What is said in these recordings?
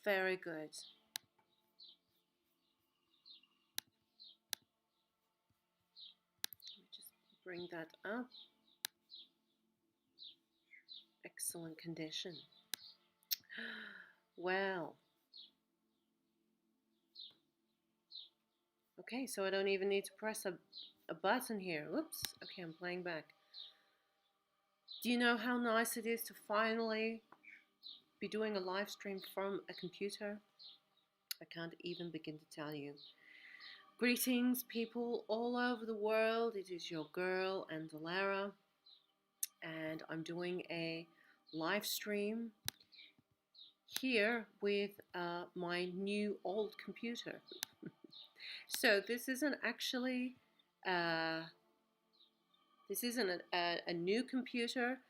Very good. Just bring that up. Excellent condition. Well, okay, so I don't even need to press a button here. Whoops. Okay, I'm playing back. Do you know how nice it is to finally be doing a live stream from a computer? I can't even begin to tell you. Greetings, people all over the world. It is your girl, Andulairah, and I'm doing a live stream here with my new old computer. So this isn't actually a new computer,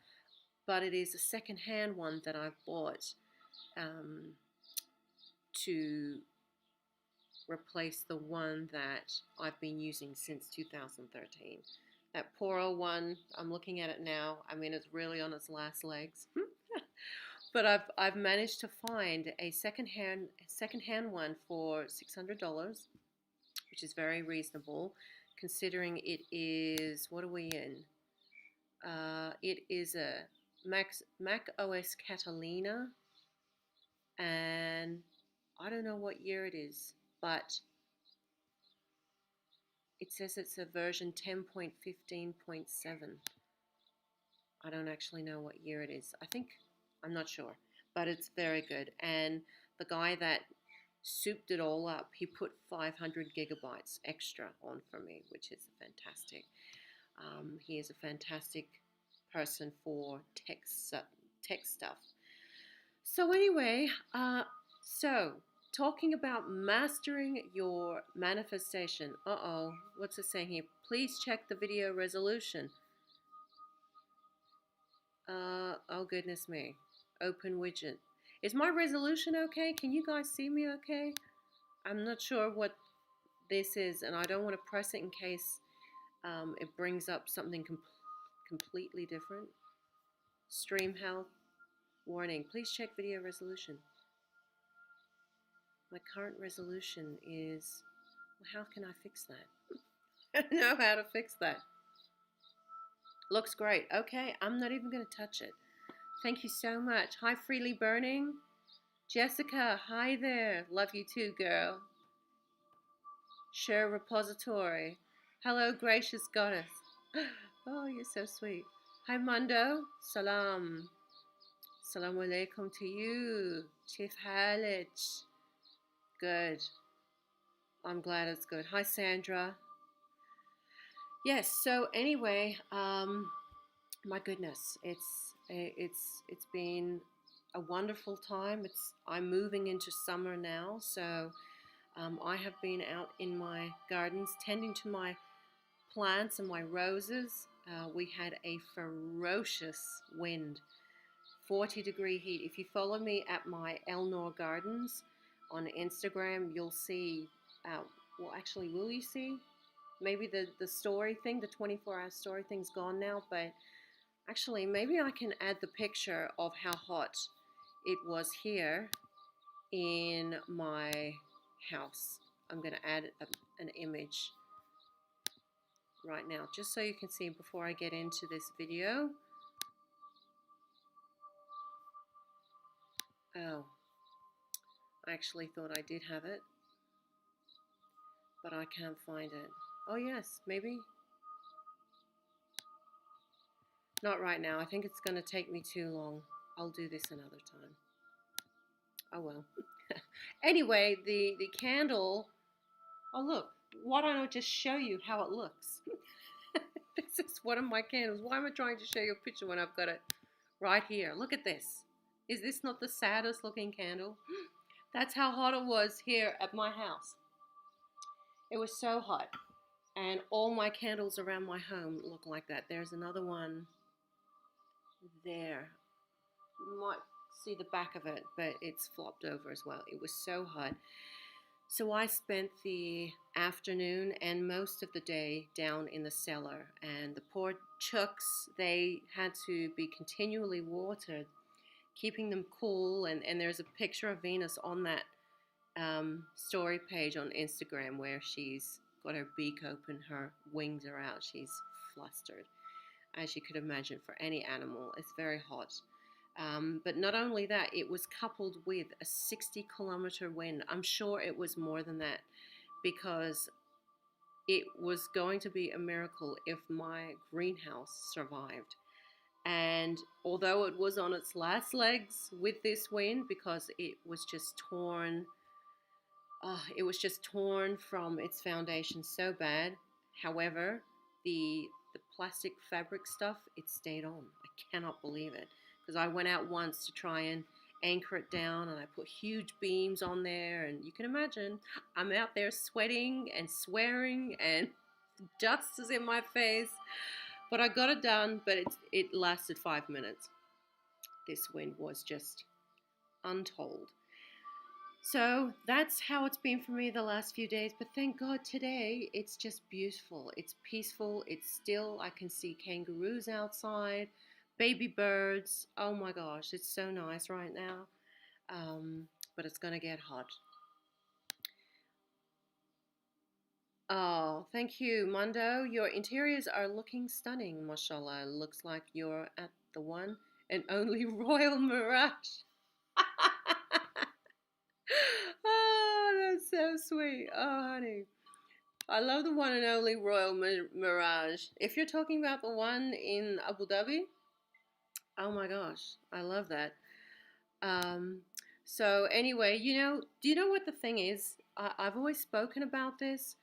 but it is a second-hand one that I've bought to replace the one that I've been using since 2013. That poor old one, I'm looking at it now. I mean, it's really on its last legs. But I've managed to find a second-hand one for $600, which is very reasonable, considering it is, what are we in? It is a Mac OS Catalina, and I don't know what year it is, but it says it's a version 10.15.7. I don't actually know what year it is. I'm not sure, but it's very good. And the guy that souped it all up, he put 500 gigabytes extra on for me, which is fantastic. He is a fantastic person for tech stuff. So anyway, talking about mastering your manifestation. What's it saying here? Please check the video resolution. Oh goodness me. Open widget. Is my resolution okay? Can you guys see me okay? I'm not sure what this is, and I don't want to press it in case it brings up something completely different. Stream health. Warning. Please check video resolution. My current resolution is... Well, how can I fix that? I don't know how to fix that. Looks great. Okay, I'm not even going to touch it. Thank you so much. Hi, Freely Burning. Jessica, hi there. Love you too, girl. Share repository. Hello, gracious goddess. Oh, you're so sweet. Hi, Mundo. Salam. Salam alaikum to you. Chief Halij. Good. I'm glad it's good. Hi, Sandra. Yes, so anyway, my goodness, it's been a wonderful time. I'm moving into summer now, so I have been out in my gardens tending to my plants and my roses. We had a ferocious wind, 40-degree heat. If you follow me at my Elnor Gardens on Instagram, you'll see, well, actually, will you see? Maybe the story thing, the 24-hour story thing's gone now, but actually, maybe I can add the picture of how hot it was here in my house. I'm going to add an image right now, just so you can see before I get into this video. Oh, I actually thought I did have it, but I can't find it. Oh yes, maybe. Not right now. I think it's going to take me too long. I'll do this another time. Oh well. Anyway, the candle. Oh look, why don't I just show you how it looks? This is one of my candles. Why am I trying to show you a picture when I've got it right here? Look at this. Is this not the saddest looking candle? That's how hot it was here at my house. It was so hot. And all my candles around my home look like that. There's another one there. You might see the back of it, but it's flopped over as well. It was so hot. So I spent the afternoon and most of the day down in the cellar. And the poor chooks, they had to be continually watered keeping them cool. And there's a picture of Venus on that story page on Instagram where she's got her beak open, her wings are out, she's flustered, as you could imagine for any animal. It's very hot. But not only that, it was coupled with a 60-kilometer wind. I'm sure it was more than that because it was going to be a miracle if my greenhouse survived. And although it was on its last legs with this wind, because it was just torn from its foundation so bad. However, the plastic fabric stuff, it stayed on. I cannot believe it, because I went out once to try and anchor it down, and I put huge beams on there, and you can imagine I'm out there sweating and swearing, and dust is in my face. But I got it done. But it lasted 5 minutes. This wind was just untold. So that's how it's been for me the last few days. But thank God today it's just beautiful. It's peaceful. It's still. I can see kangaroos outside, baby birds. Oh my gosh, it's so nice right now. But it's going to get hot. Oh, thank you, Mondo. Your interiors are looking stunning, mashallah. Looks like you're at the one and only Royal Mirage. Oh, that's so sweet. Oh, honey. I love the one and only Royal Mirage. If you're talking about the one in Abu Dhabi, oh my gosh, I love that. Um, so anyway, do you know what the thing is? I've always spoken about this,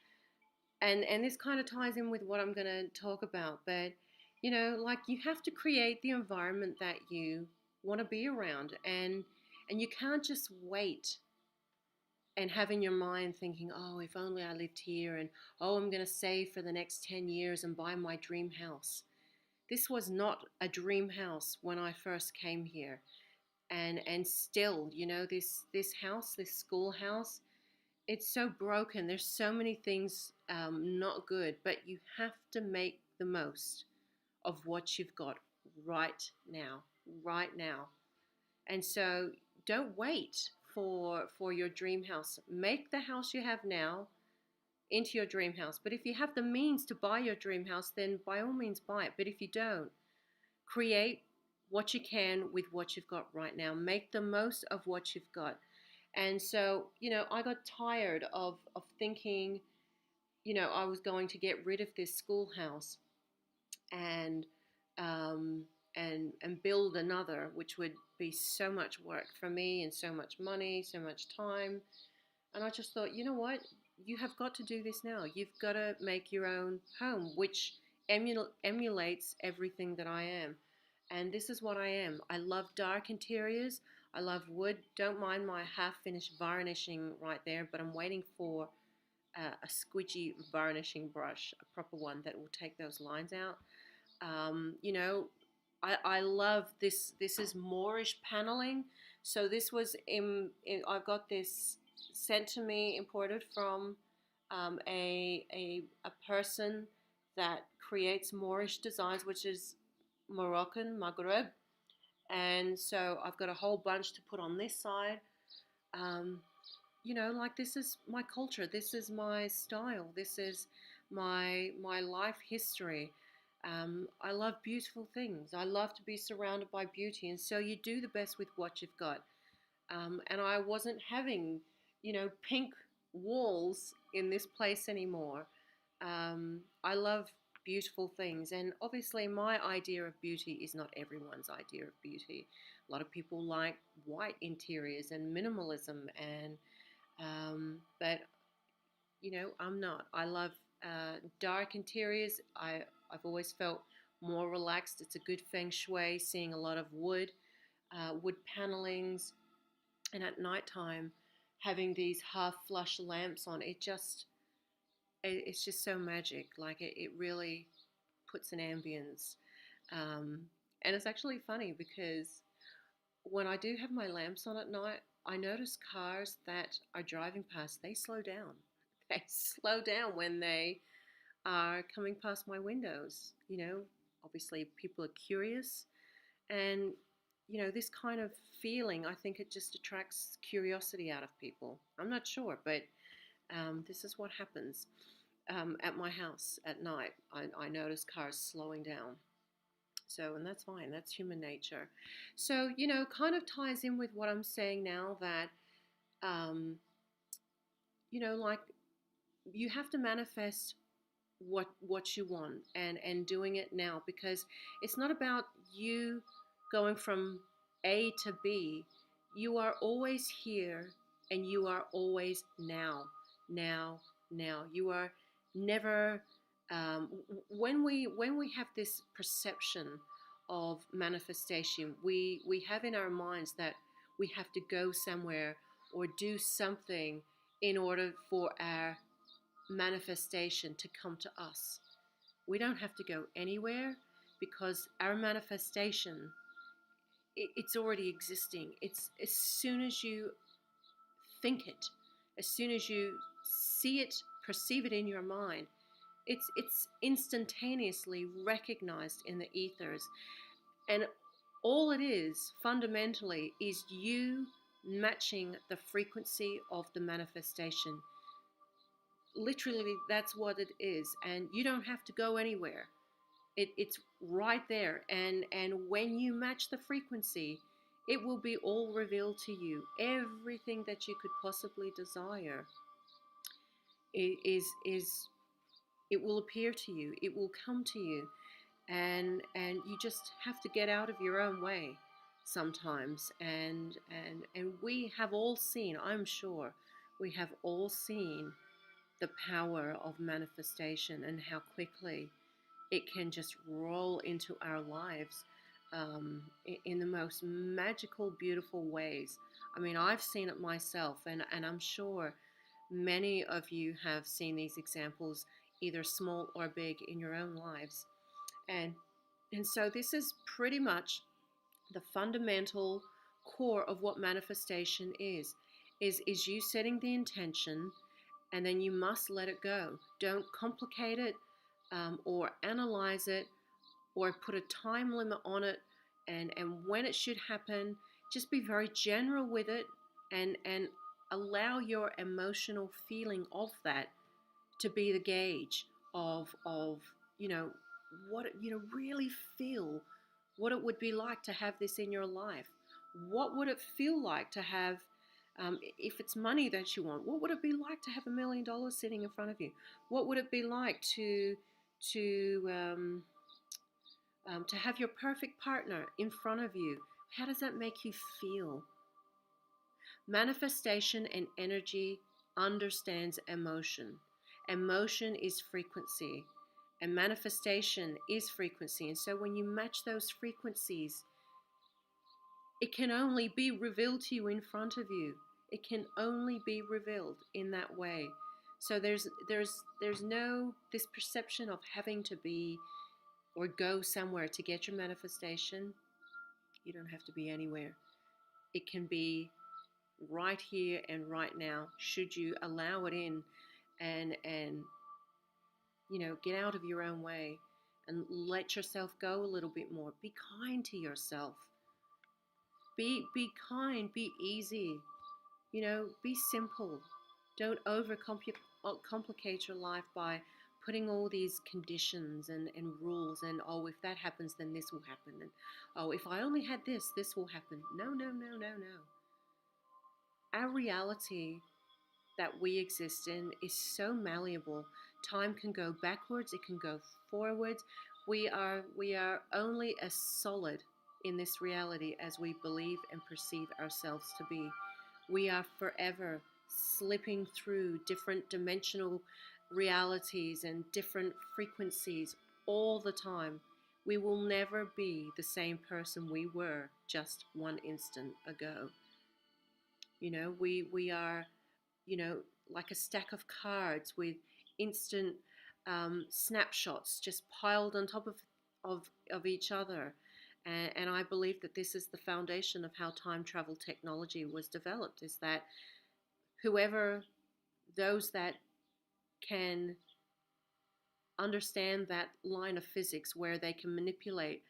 and this kind of ties in with what I'm going to talk about. But like you have to create the environment that you want to be around, and you can't just wait and have in your mind thinking, oh, if only I lived here, and oh, I'm going to save for the next 10 years and buy my dream house. This was not a dream house when I first came here. And still, this house, this schoolhouse, it's so broken. There's so many things not good, but you have to make the most of what you've got right now, right now. And so don't wait for your dream house. Make the house you have now into your dream house. But if you have the means to buy your dream house, then by all means buy it. But if you don't, create what you can with what you've got right now. Make the most of what you've got. And so, I got tired of thinking, I was going to get rid of this schoolhouse and and build another, which would be so much work for me and so much money, so much time. And I just thought, you know what? You have got to do this now. You've got to make your own home, which emulates everything that I am. And this is what I am. I love dark interiors. I love wood. Don't mind my half-finished varnishing right there, but I'm waiting for a squidgy varnishing brush, a proper one that will take those lines out. I love this. This is Moorish paneling. So this was I got this sent to me, imported from a person that creates Moorish designs, which is Moroccan, Maghreb. And so I've got a whole bunch to put on this side. Um, like this is my culture. This is my style. This is my life history. I love beautiful things. I love to be surrounded by beauty, and so you do the best with what you've got. And I wasn't having, pink walls in this place anymore. I love beautiful things, and obviously, my idea of beauty is not everyone's idea of beauty. A lot of people like white interiors and minimalism, and but I'm not. I love dark interiors. I've always felt more relaxed. It's a good feng shui, seeing a lot of wood panelings, and at nighttime having these half flush lamps on. It's just so magic. Like it really puts an ambience. Um, and it's actually funny because when I do have my lamps on at night, I notice cars that are driving past, they slow down. They slow down when they are coming past my windows. Obviously people are curious, and this kind of feeling, I think it just attracts curiosity out of people. I'm not sure, but this is what happens at my house at night. I notice cars slowing down. So, and that's fine. That's human nature. So, kind of ties in with what I'm saying now that, um, like you have to manifest what you want and doing it now, because it's not about you going from A to B. You are always here, and you are always now, now, now. You are never when we have this perception of manifestation, we have in our minds that we have to go somewhere or do something in order for our manifestation to come to us. We don't have to go anywhere, because our manifestation, it's already existing. It's as soon as you think it, as soon as you see it, perceive it in your mind, it's instantaneously recognized in the ethers. And all it is fundamentally is you matching the frequency of the manifestation. Literally, that's what it is, and you don't have to go anywhere. It's right there, and when you match the frequency, it will be all revealed to you. Everything that you could possibly desire is it will appear to you. It will come to you, and you just have to get out of your own way sometimes. And we have all seen, I'm sure we have all seen the power of manifestation and how quickly it can just roll into our lives in the most magical, beautiful ways. I mean, I've seen it myself, and I'm sure many of you have seen these examples, either small or big, in your own lives. And so this is pretty much the fundamental core of what manifestation is you setting the intention, and then you must let it go. Don't complicate it, or analyze it, or put a time limit on it, and when it should happen. Just be very general with it, and allow your emotional feeling of that to be the gauge of what really feel what it would be like to have this in your life. What would it feel like to have, if it's money that you want, what would it be like to have $1 million sitting in front of you? What would it be like to to have your perfect partner in front of you? How does that make you feel? Manifestation and energy understands emotion. Emotion is frequency, and manifestation is frequency. And so when you match those frequencies, it can only be revealed to you in front of you. It can only be revealed in that way. So there's no this perception of having to be or go somewhere to get your manifestation. You don't have to be anywhere. It can be right here and right now, should you allow it in, and get out of your own way and let yourself go a little bit more. Be kind to yourself. Be kind, be easy. Be simple. Don't complicate your life by putting all these conditions and rules, and oh, if that happens, then this will happen, and oh, if I only had this will happen. No, no, no, no, no. Our reality that we exist in is so malleable. Time can go backwards, it can go forwards. We are only as solid in this reality as we believe and perceive ourselves to be. We are forever slipping through different dimensional realities and different frequencies all the time. We will never be the same person we were just one instant ago. We are, like a stack of cards with instant snapshots just piled on top of each other. And I believe that this is the foundation of how time travel technology was developed, is that those that can understand that line of physics where they can manipulate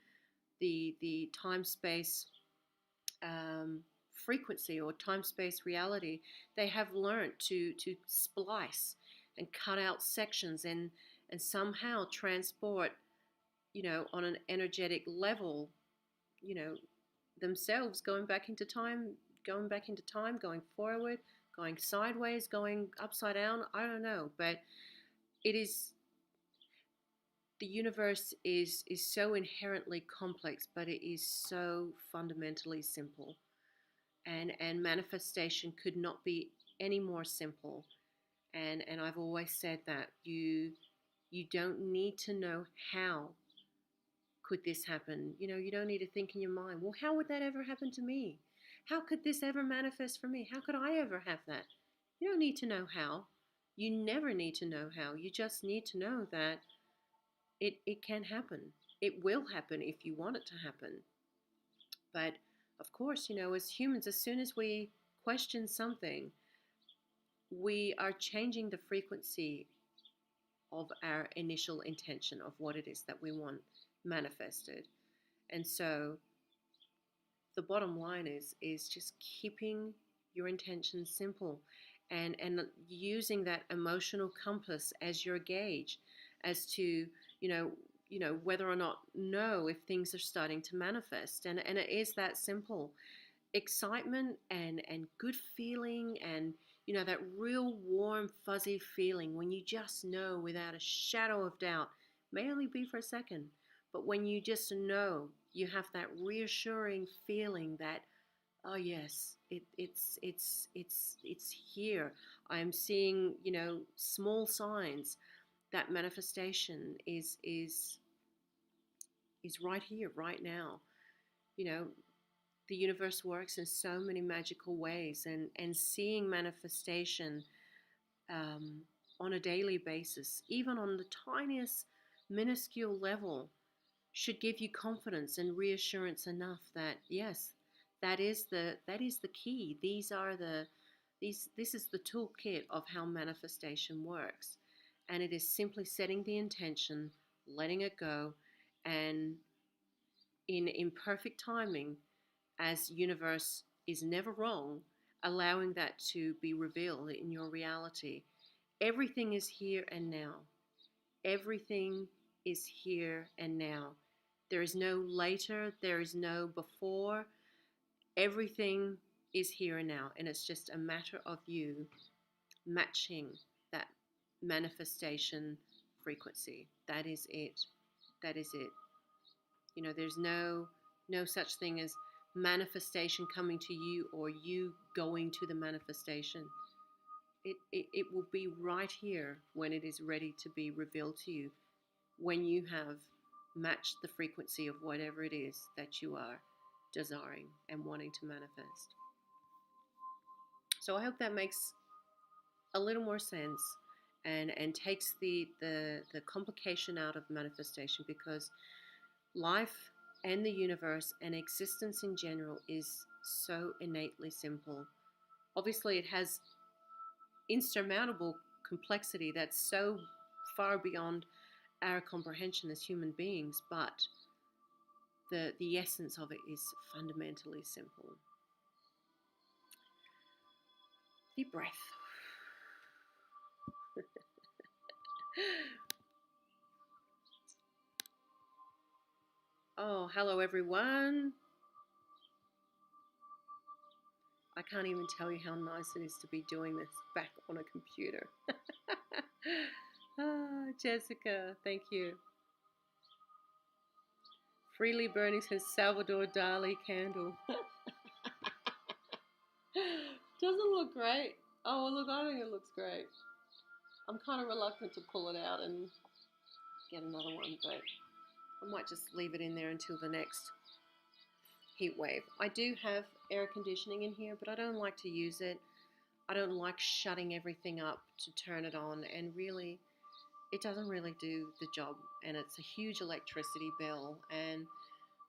the time space frequency or time-space reality, they have learned to splice and cut out sections and somehow transport, on an energetic level, you know, themselves going back into time, going forward, going sideways, going upside down. I don't know, but it is the universe is so inherently complex, but it is so fundamentally simple. And manifestation could not be any more simple. And I've always said that you don't need to know how could this happen. You don't need to think in your mind, well, how would that ever happen to me? How could this ever manifest for me? How could I ever have that? You don't need to know how. You never need to know how. You just need to know that it can happen. It will happen if you want it to happen. But of course, as humans, as soon as we question something, we are changing the frequency of our initial intention of what it is that we want manifested. And so the bottom line is just keeping your intentions simple, and using that emotional compass as your gauge as to whether or not know if things are starting to manifest. And it is that simple. Excitement and good feeling, and that real warm fuzzy feeling when you just know without a shadow of doubt, may only be for a second, but when you just know, you have that reassuring feeling that, oh yes, it's here. I'm seeing small signs that manifestation is right here, right now. you know the universe works in so many magical ways, and seeing manifestation um, on a daily basis, even on the tiniest minuscule level, should give you confidence and reassurance enough that yes, that is the key. This is the toolkit of how manifestation works, and it is simply setting the intention, letting it go, and in imperfect timing, as universe is never wrong, allowing that to be revealed in your reality. Everything is here and now. Everything is here and now. There is no later, there is no before. Everything is here and now. And it's just a matter of you matching that manifestation frequency. That is it. That is it. There's no such thing as manifestation coming to you or you going to the manifestation. It will be right here when it is ready to be revealed to you, when you have matched the frequency of whatever it is that you are desiring and wanting to manifest. So I hope that makes a little more sense, and takes the complication out of manifestation, because life and the universe and existence in general is so innately simple. Obviously, it has insurmountable complexity that's so far beyond our comprehension as human beings, but the essence of it is fundamentally simple. Deep breath. Oh, hello everyone. I can't even tell you how nice it is to be doing this back on a computer. Jessica, thank you. Freely burning his Salvador Dali candle. Doesn't look great. Oh, look, I think it looks great. I'm kind of reluctant to pull it out and get another one, but I might just leave it in there until the next heat wave. I do have air conditioning in here, but I don't like to use it. I don't like shutting everything up to turn it on, and really, it doesn't really do the job, and it's a huge electricity bill, and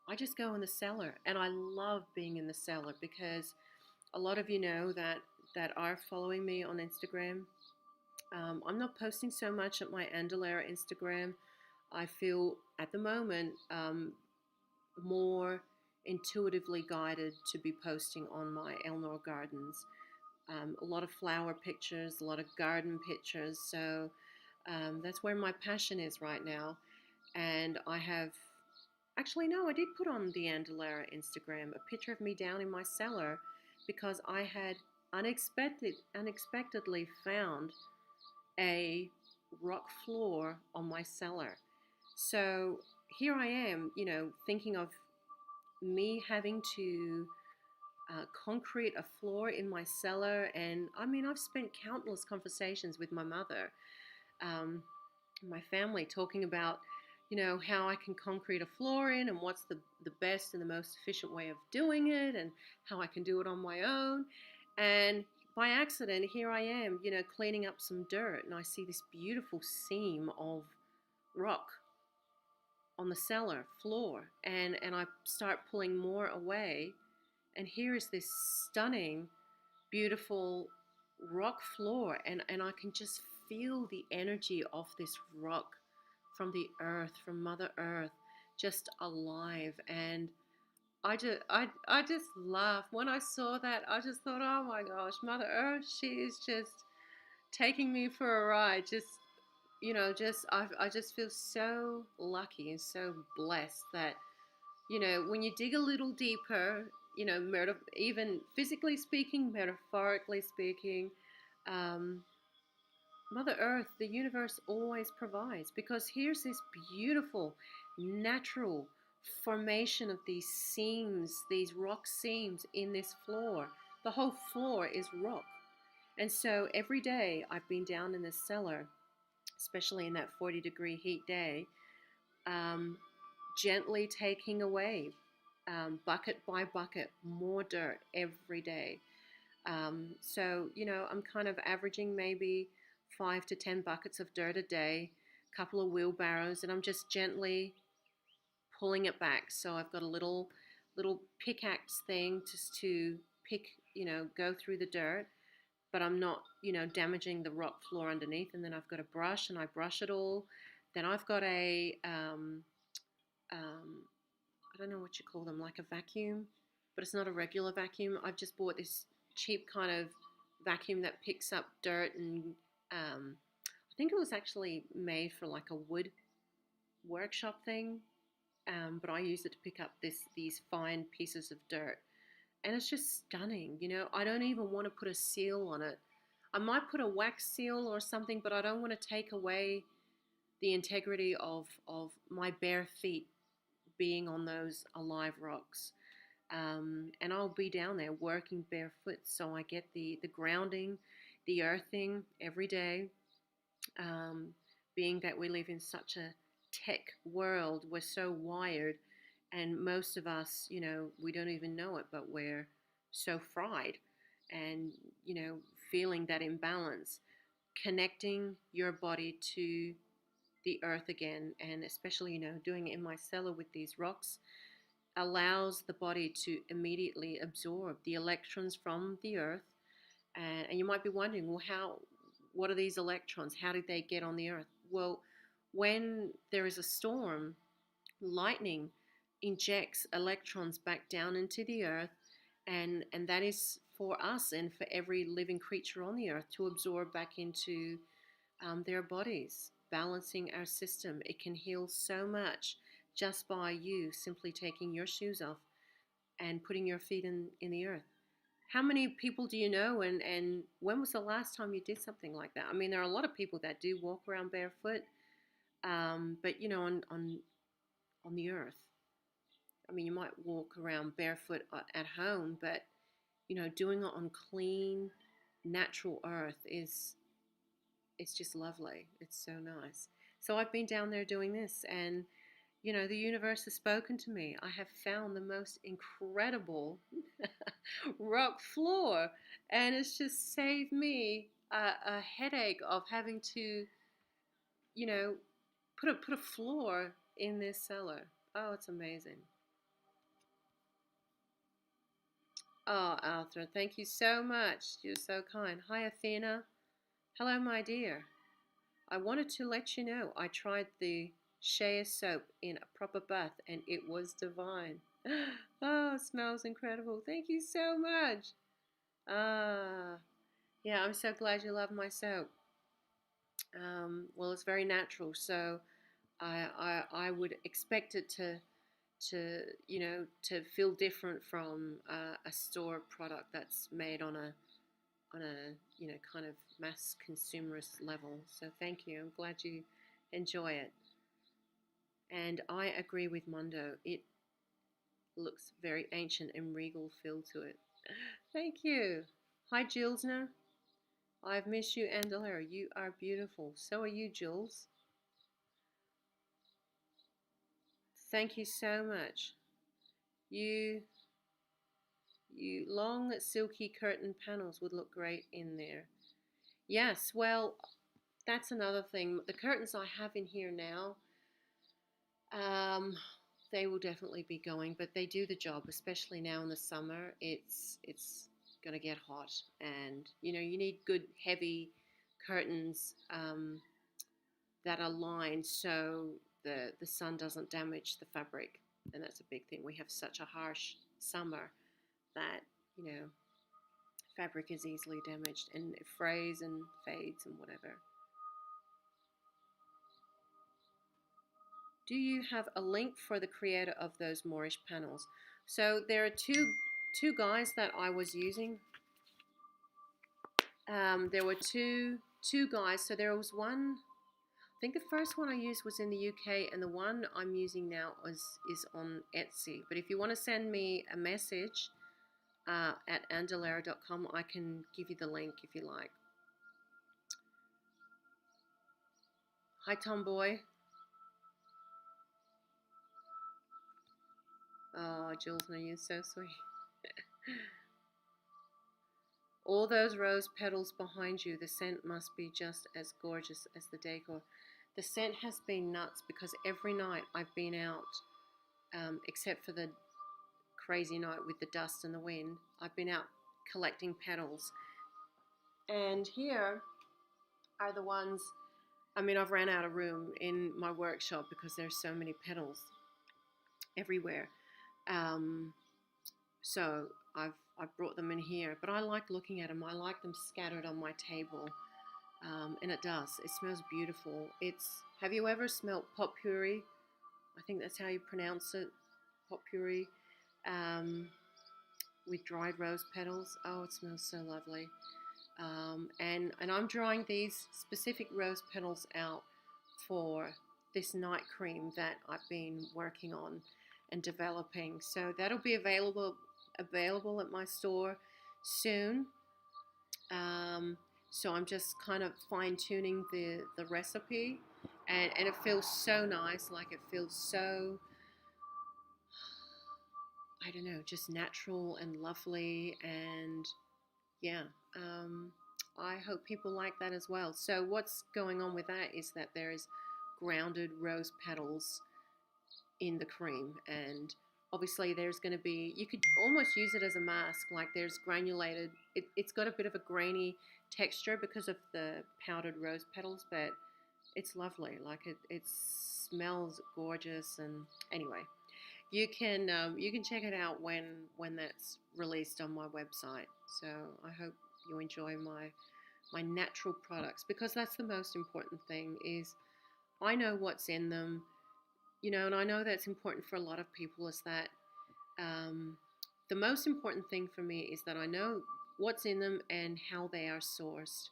I just go in the cellar, and I love being in the cellar, because a lot of you know that are following me on Instagram. I'm not posting so much at my Andulairah Instagram. I feel at the moment more intuitively guided to be posting on my Elnor Gardens. A lot of flower pictures, a lot of garden pictures. So that's where my passion is right now. And I have actually, no, I did put on the Andulairah Instagram a picture of me down in my cellar because I had unexpectedly found a rock floor on my cellar. So here I am, thinking of me having to concrete a floor in my cellar. And I mean, I've spent countless conversations with my mother, my family, talking about, how I can concrete a floor in and what's the best and the most efficient way of doing it and how I can do it on my own. And by accident, here I am, cleaning up some dirt, and I see this beautiful seam of rock on the cellar floor, and I start pulling more away, and here is this stunning, beautiful rock floor, and I can just feel the energy of this rock from the earth, from Mother Earth, just alive. And I just laughed when I saw that. I just thought, oh my gosh, Mother Earth, she is just taking me for a ride. I just feel so lucky and so blessed that, when you dig a little deeper, even physically speaking, metaphorically speaking, um, Mother Earth, the universe always provides, because here's this beautiful natural formation of these seams, these rock seams in this floor. The whole floor is rock. And so every day I've been down in this cellar, especially in that 40-degree heat day, um, gently taking away, bucket by bucket, more dirt every day. So, I'm kind of averaging maybe 5 to 10 buckets of dirt a day, a couple of wheelbarrows, and I'm just gently pulling it back. So I've got a little pickaxe thing just to pick, go through the dirt, but I'm not, damaging the rock floor underneath. And then I've got a brush and I brush it all. Then I've got um, I don't know what you call them, like a vacuum, but it's not a regular vacuum. I've just bought this cheap kind of vacuum that picks up dirt, and I think it was actually made for like a wood workshop thing, but I use it to pick up these fine pieces of dirt, and it's just stunning. I don't even want to put a seal on it. I might put a wax seal or something, but I don't want to take away the integrity of my bare feet being on those alive rocks. And I'll be down there working barefoot, so I get the grounding, the earthing every day. Um, Being that we live in such a tech world, we're so wired, and most of us, we don't even know it, but we're so fried, and feeling that imbalance, connecting your body to the earth again, and especially doing it in my cellar with these rocks allows the body to immediately absorb the electrons from the earth. And you might be wondering, well, what are these electrons? How did they get on the earth? Well, when there is a storm, lightning injects electrons back down into the earth, and that is for us and for every living creature on the earth to absorb back into their bodies, balancing our system. It can heal so much just by you simply taking your shoes off and putting your feet in the earth. How many people do you know, and when was the last time you did something like that? I mean, there are a lot of people that do walk around barefoot, but on the earth. I mean, you might walk around barefoot at home, but doing it on clean, natural earth is it's just lovely. It's so nice. So I've been down there doing this, and the universe has spoken to me. I have found the most incredible rock floor, and it's just saved me a headache of having to, you know, put a floor in this cellar. Oh, it's amazing. Oh, Arthur, thank you so much. You're so kind. Hi, Athena. Hello, my dear. I wanted to let you know I tried the shea soap in a proper bath, and it was divine. Oh, it smells incredible. Thank you so much. Ah, yeah, I'm so glad you love my soap. Well, it's very natural, so I would expect it to to feel different from a store product that's made on a kind of mass consumerist level. So thank you. I'm glad you enjoy it. And I agree with Mondo. It looks very ancient and regal feel to it. Thank you. Hi, Jillsna. I've missed you, Andulairah. You are beautiful. So are you, Jules. Thank you so much. You long silky curtain panels would look great in there. Yes, well, that's another thing. The curtains I have in here now, um, they will definitely be going, but they do the job, especially now in the summer. It's gonna get hot, and you need good heavy curtains that are lined so the sun doesn't damage the fabric, and that's a big thing. We have such a harsh summer that you know fabric is easily damaged and it frays and fades and whatever. Do you have a link for the creator of those Moorish panels? So there are two guys that I was using. There were two guys. So there was one. I think the first one I used was in the UK, and the one I'm using now is on Etsy. But if you want to send me a message at andulairah.com, I can give you the link if you like. Hi, Tomboy. Oh, Jules, no, you're so sweet. All those rose petals behind you, the scent must be just as gorgeous as the decor. The scent has been nuts because every night I've been out, except for the crazy night with the dust and the wind, I've been out collecting petals. And here are the ones, I mean, I've ran out of room in my workshop because there's so many petals everywhere. So I've brought them in here, but I like looking at them. I like them scattered on my table, and it does. It smells beautiful. Have you ever smelt potpourri? I think that's how you pronounce it, potpourri, with dried rose petals. Oh, it smells so lovely. And I'm drying these specific rose petals out for this night cream that I've been working on and developing. So that'll be available at my store soon. So I'm just kind of fine tuning the recipe, and it feels so nice. Like it feels so, I don't know, just natural and lovely, and yeah. I hope people like that as well. So what's going on with that is that there is grounded rose petals in the cream, and obviously there's going to be, you could almost use it as a mask, like there's granulated, it's got a bit of a grainy texture because of the powdered rose petals, but it's lovely. Like it smells gorgeous. And anyway, you can check it out when that's released on my website. So I hope you enjoy my natural products, because that's the most important thing. Is I know what's in them, and I know that's important for a lot of people. Is that the most important thing for me is that I know what's in them and how they are sourced.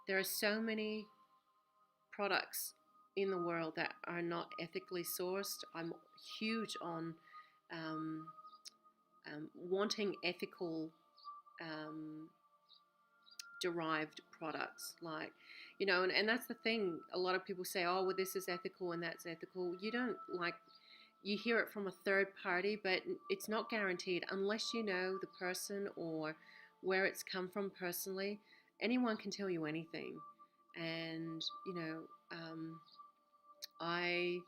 There are so many products in the world that are not ethically sourced. I'm huge on wanting ethical derived products, like and that's the thing. A lot of people say, oh well, this is ethical and that's ethical. You don't, like, you hear it from a third party, but it's not guaranteed unless you know the person or where it's come from personally. Anyone can tell you anything, and I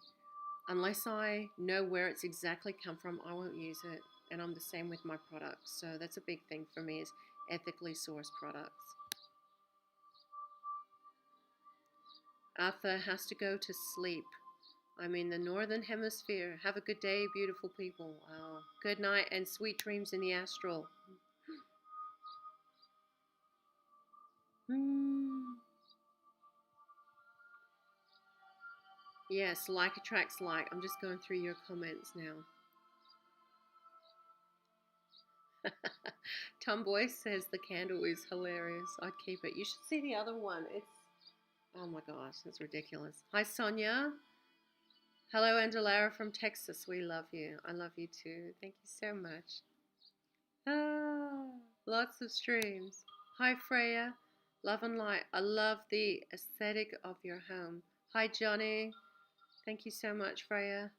unless I know where it's exactly come from, I won't use it. And I'm the same with my products. So that's a big thing for me, is ethically sourced products. Arthur has to go to sleep. I'm in the northern hemisphere. Have a good day, beautiful people. Good night and sweet dreams in the astral. Yes, like attracts like. I'm just going through your comments now. Tomboy says the candle is hilarious. I'd keep it. You should see the other one. It's, oh my gosh, it's ridiculous. Hi, Sonia. Hello, Andulairah from Texas. We love you. I love you too. Thank you so much. Ah, lots of streams. Hi, Freya. Love and light. I love the aesthetic of your home. Hi, Johnny. Thank you so much, Freya.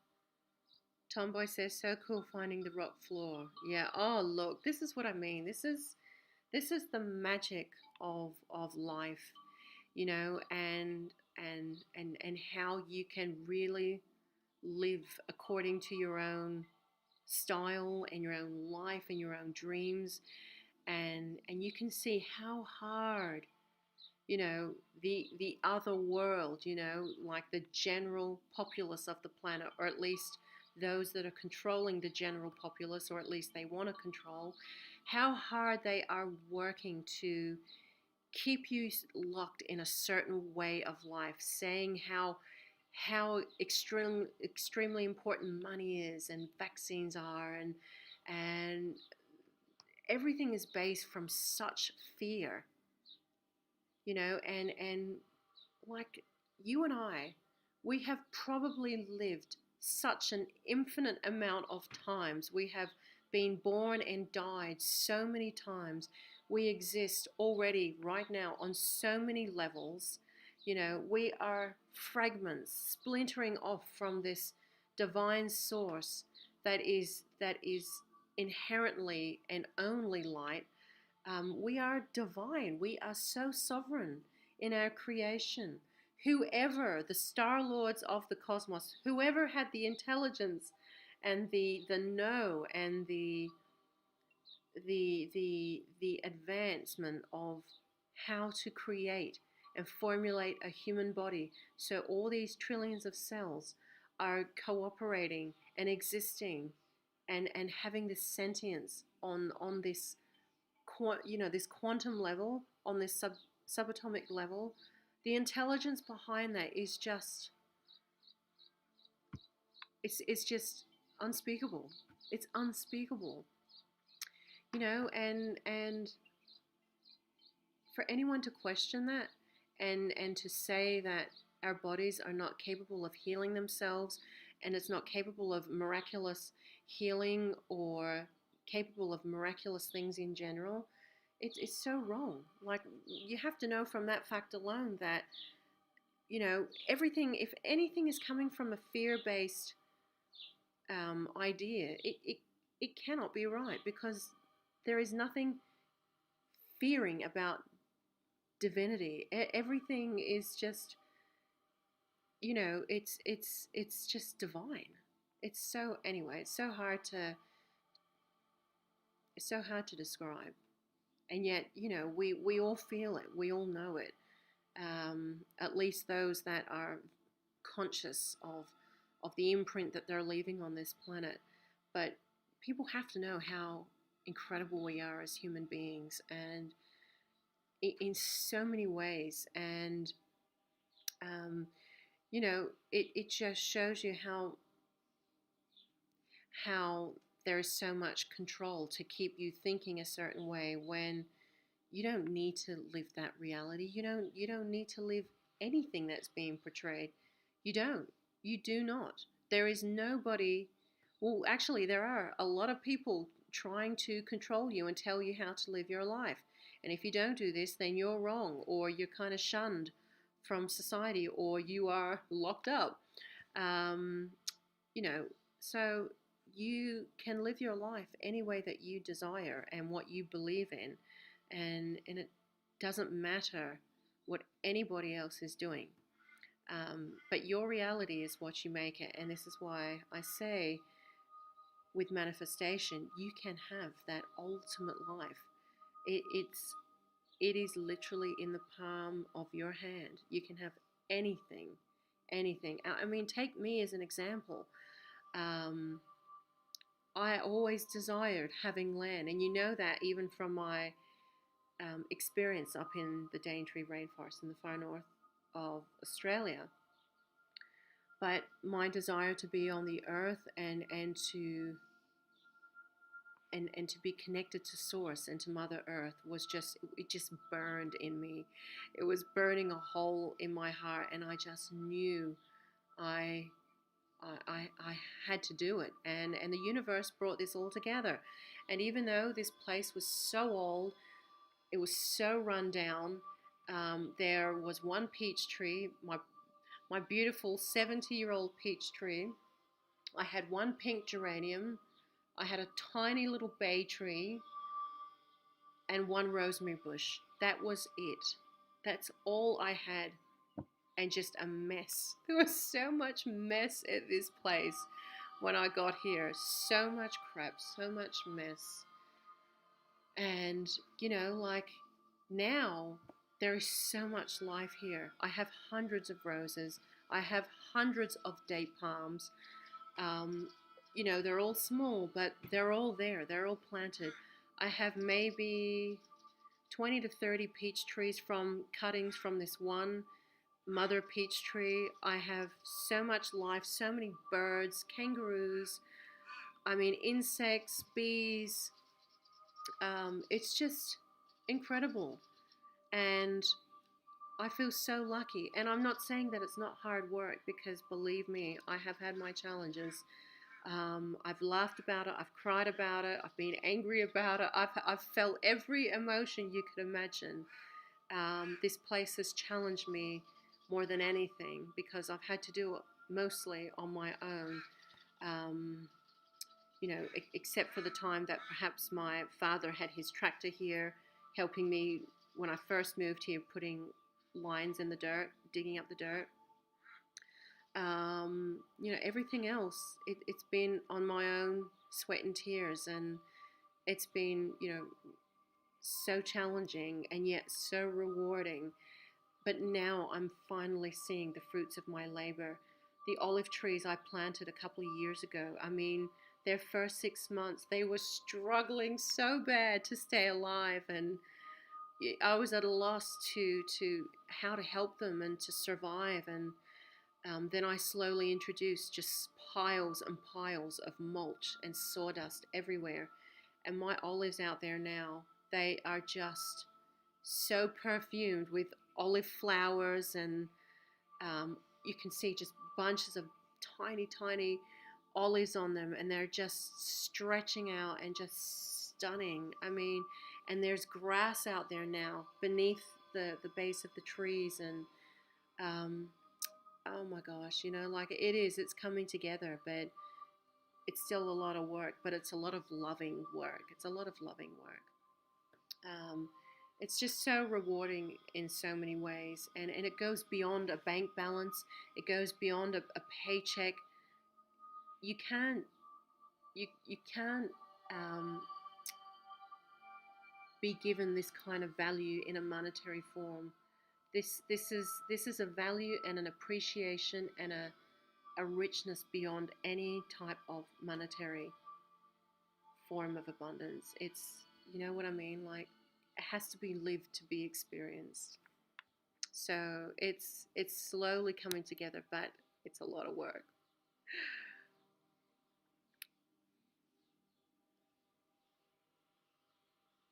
Tomboy says, so cool finding the rock floor. Yeah. Oh, look, this is what I mean. This is the magic of life, you know, and how you can really live according to your own style and your own life and your own dreams, and you can see how hard, you know, the other world, you know, like the general populace of the planet, or at least those that are controlling the general populace, or at least they want to control, how hard they are working to keep you locked in a certain way of life, saying how extremely important money is and vaccines are, and everything is based from such fear, you know, and like you and I, we have probably lived such an infinite amount of times. We have been born and died so many times. We exist already right now on so many levels. You know, we are fragments splintering off from this divine source that is inherently and only light. We are divine. We are so sovereign in our creation. Whoever, the star lords of the cosmos, whoever had the intelligence and the know and the advancement of how to create and formulate a human body, so all these trillions of cells are cooperating and existing and having this sentience on this, you know, this quantum level, on this subatomic level. The intelligence behind that is just, it's just unspeakable. It's unspeakable, you know, and for anyone to question that, and to say that our bodies are not capable of healing themselves, and it's not capable of miraculous healing or capable of miraculous things in general, it's so wrong. Like, you have to know from that fact alone that, you know, everything, if anything is coming from a fear-based idea, it cannot be right, because there is nothing fearing about divinity. Everything is just, you know, it's just divine. It's so, anyway, it's so hard to describe, and yet, you know, we all feel it, we all know it. At least those that are conscious of the imprint that they're leaving on this planet. But people have to know how incredible we are as human beings, and in so many ways. And you know, it just shows you how there is so much control to keep you thinking a certain way, when you don't need to live that reality. You don't need to live anything that's being portrayed. You don't. You do not. There is nobody. Well, actually, there are a lot of people trying to control you and tell you how to live your life. And if you don't do this, then you're wrong, or you're kind of shunned from society, or you are locked up. Um, you know, so you can live your life any way that you desire and what you believe in, and it doesn't matter what anybody else is doing. But your reality is what you make it, and this is why I say, with manifestation, you can have that ultimate life. It is literally in the palm of your hand. You can have anything, anything. I mean, take me as an example. Um, I always desired having land, and you know that even from my experience up in the Daintree rainforest in the far north of Australia. But my desire to be on the earth and to be connected to source and to Mother Earth was just, it just burned in me. It was burning a hole in my heart, and I just knew I I had to do it, and the universe brought this all together. And even though this place was so old, it was so run down. There was one peach tree, my beautiful 70-year-old peach tree. I had one pink geranium. I had a tiny little bay tree and one rosemary bush. That was it. That's all I had, and just a mess. There was so much mess at this place when I got here. So much crap, so much mess. And, like now, there is so much life here. I have hundreds of roses. I have hundreds of date palms. Um, they're all small, but they're all there. They're all planted. I have maybe 20 to 30 peach trees from cuttings from this one mother peach tree. I have so much life, so many birds, kangaroos, I mean, insects, bees. It's just incredible. And I feel so lucky. And I'm not saying that it's not hard work, because believe me, I have had my challenges. I've laughed about it. I've cried about it. I've been angry about it. I've felt every emotion you could imagine. This place has challenged me more than anything, because I've had to do it mostly on my own. Um, except for the time that perhaps my father had his tractor here, helping me when I first moved here, putting lines in the dirt, digging up the dirt. Everything else, it's been on my own sweat and tears, and it's been, so challenging and yet so rewarding. But now I'm finally seeing the fruits of my labor. The olive trees I planted a couple of years ago, I mean, their first 6 months, they were struggling so bad to stay alive, and I was at a loss to how to help them and to survive. And then I slowly introduced just piles and piles of mulch and sawdust everywhere. And my olives out there now, they are just so perfumed with olive flowers, and you can see just bunches of tiny, tiny olives on them, and they're just stretching out and just stunning. I mean, and there's grass out there now beneath the base of the trees, and oh my gosh, like it's coming together, but it's still a lot of work, but it's a lot of loving work. It's a lot of loving work. It's just so rewarding in so many ways, and it goes beyond a bank balance. It goes beyond a paycheck. You can't be given this kind of value in a monetary form. This is a value and an appreciation and a richness beyond any type of monetary form of abundance. It's, you know what I mean? Like, it has to be lived to be experienced. So it's slowly coming together, but it's a lot of work.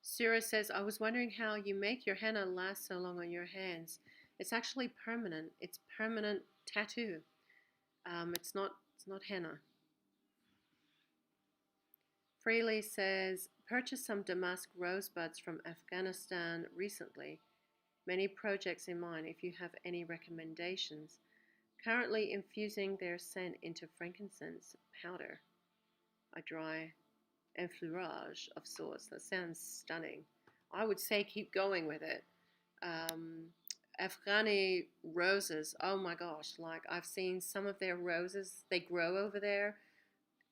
Sura says, I was wondering how you make your henna last so long on your hands. It's actually permanent. It's permanent tattoo. It's not henna. Freely says, purchased some damask rosebuds from Afghanistan recently. Many projects in mind if you have any recommendations. Currently infusing their scent into frankincense powder. A dry enfleurage of sorts. That sounds stunning. I would say keep going with it. Afghani roses, oh my gosh, like I've seen some of their roses, they grow over there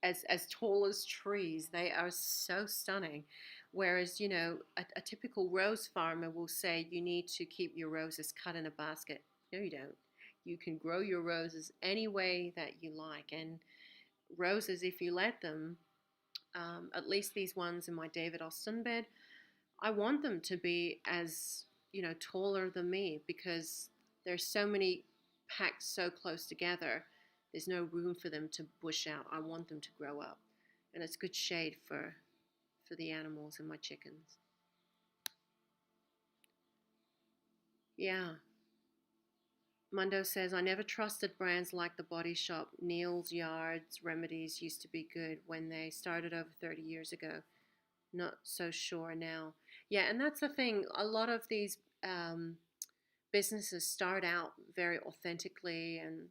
as tall as trees. They are so stunning. Whereas, a typical rose farmer will say you need to keep your roses cut in a basket. No, you don't. You can grow your roses any way that you like. And roses, if you let them, at least these ones in my David Austin bed, I want them to be as, taller than me, because there's so many packed so close together. There's no room for them to bush out. I want them to grow up. And it's good shade for the animals and my chickens. Yeah. Mundo says, I never trusted brands like The Body Shop. Neil's Yards Remedies used to be good when they started over 30 years ago. Not so sure now. Yeah, and that's the thing. A lot of these businesses start out very authentically and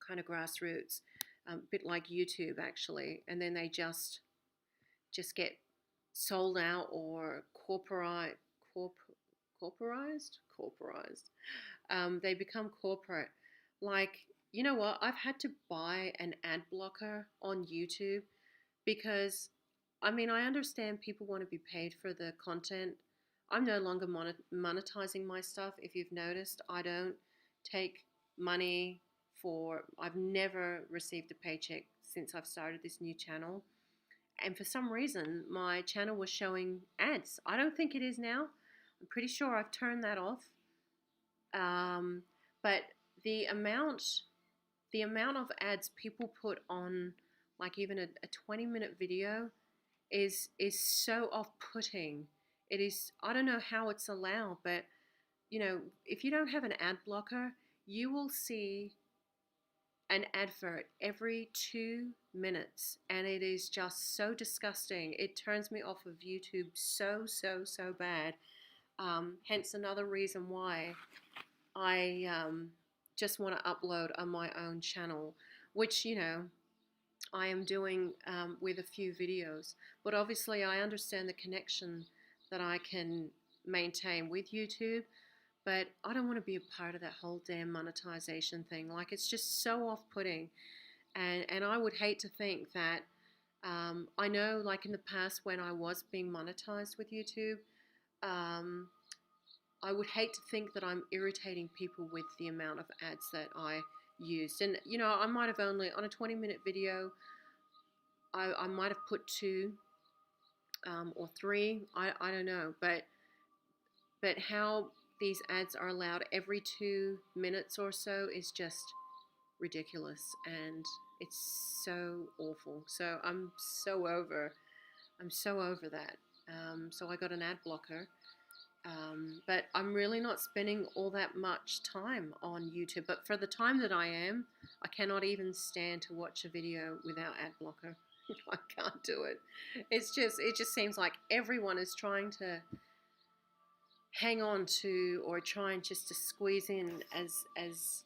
kind of grassroots, a bit like YouTube actually, and then they just get sold out or corporized. They become corporate. Like, you know what? I've had to buy an ad blocker on YouTube because, I mean, I understand people want to be paid for the content. I'm no longer monetizing my stuff. If you've noticed, I don't take money I've never received a paycheck since I've started this new channel. And for some reason, my channel was showing ads. I don't think it is now. I'm pretty sure I've turned that off. But the amount of ads people put on, like even a 20-minute video, is so off-putting. It is. I don't know how it's allowed, but if you don't have an ad blocker, you will see an advert every 2 minutes, and it is just so disgusting. It turns me off of YouTube so bad. Hence another reason why I just want to upload on my own channel, which I am doing with a few videos. But obviously I understand the connection that I can maintain with YouTube, but I don't want to be a part of that whole damn monetization thing. Like, it's just so off-putting. And I would hate to think that, I know, like in the past when I was being monetized with YouTube, I would hate to think that I'm irritating people with the amount of ads that I used. And, I might have only, on a 20-minute video, I might have put 2 or 3, I don't know. But how these ads are allowed every 2 minutes or so is just ridiculous, and it's so awful. So I'm so over that. So I got an ad blocker, but I'm really not spending all that much time on YouTube. But for the time that I am, I cannot even stand to watch a video without ad blocker. I can't do it. It just seems like everyone is trying to hang on to, or trying just to squeeze in as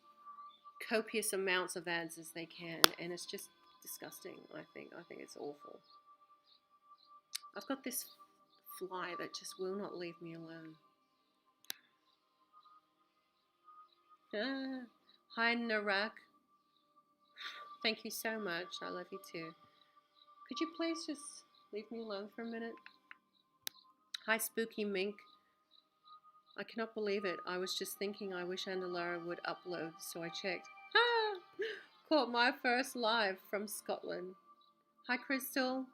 copious amounts of ads as they can, and it's just disgusting. I think it's awful. I've got this fly that just will not leave me alone. Hi Narak, thank you so much. I love you too. Could you please just leave me alone for a minute? Hi Spooky Mink. I cannot believe it. I was just thinking I wish Andulairah would upload, so I checked. Caught my first live from Scotland. Hi Crystal.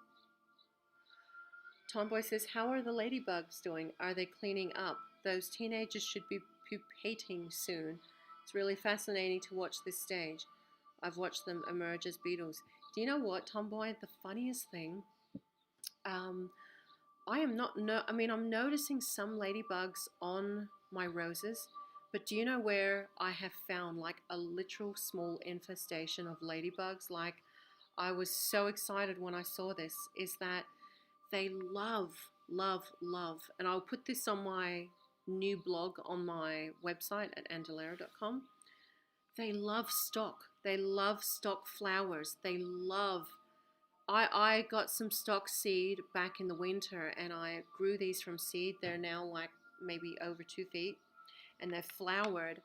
Tomboy says, how are the Ladybugs doing? Are they cleaning up? Those teenagers should be pupating soon. It's really fascinating to watch this stage. I've watched them emerge as beetles. Do you know what, Tomboy? The funniest thing, I'm noticing some ladybugs on my roses, but do you know where I have found like a literal small infestation of ladybugs? Like, I was so excited when I saw this, is that they love, and I'll put this on my new blog on my website at Andulairah.com. They love stock. They love stock flowers. They love... I got some stock seed back in the winter, and I grew these from seed. They're now like maybe over 2 feet, and they're flowered.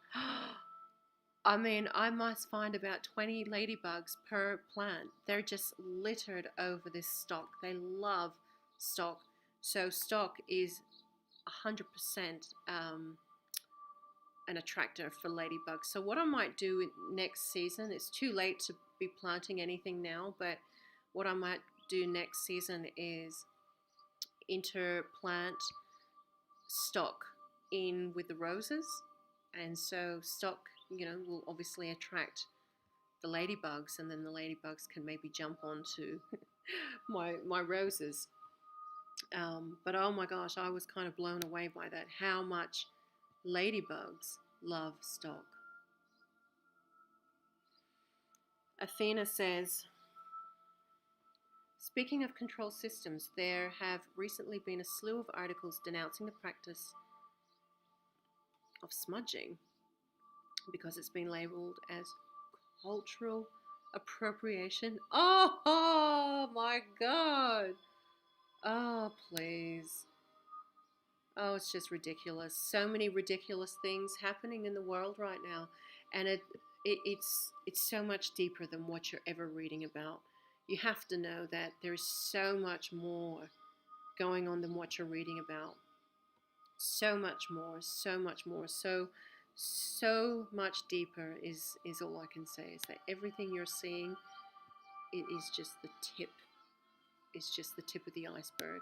I mean, I must find about 20 ladybugs per plant. They're just littered over this stock. They love stock. So stock is 100% an attractor for ladybugs. So what I might do next season, it's too late to be planting anything now, but what I might do next season is interplant stock in with the roses, and so stock, will obviously attract the ladybugs, and then the ladybugs can maybe jump onto my roses. But oh my gosh, I was kind of blown away by that, how much ladybugs love stock. Athena says, speaking of control systems, there have recently been a slew of articles denouncing the practice of smudging because it's been labeled as cultural appropriation. Oh my God. Oh, please. Oh, it's just ridiculous. So many ridiculous things happening in the world right now, and it's so much deeper than what you're ever reading about. You have to know that there's so much more going on than what you're reading about. So much more, so much more, so much deeper is all I can say. Is that everything you're seeing, it is just the tip. It's just the tip of the iceberg.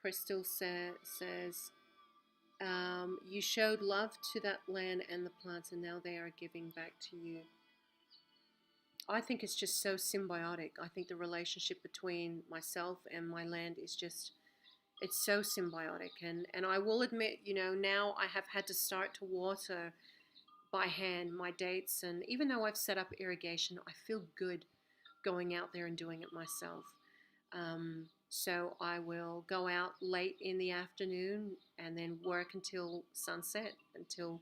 Crystal says, you showed love to that land and the plants, and now they are giving back to you. I think it's just so symbiotic. I think the relationship between myself and my land is just, it's so symbiotic. And I will admit, now I have had to start to water by hand my dates. And even though I've set up irrigation, I feel good going out there and doing it myself. So I will go out late in the afternoon and then work until sunset, until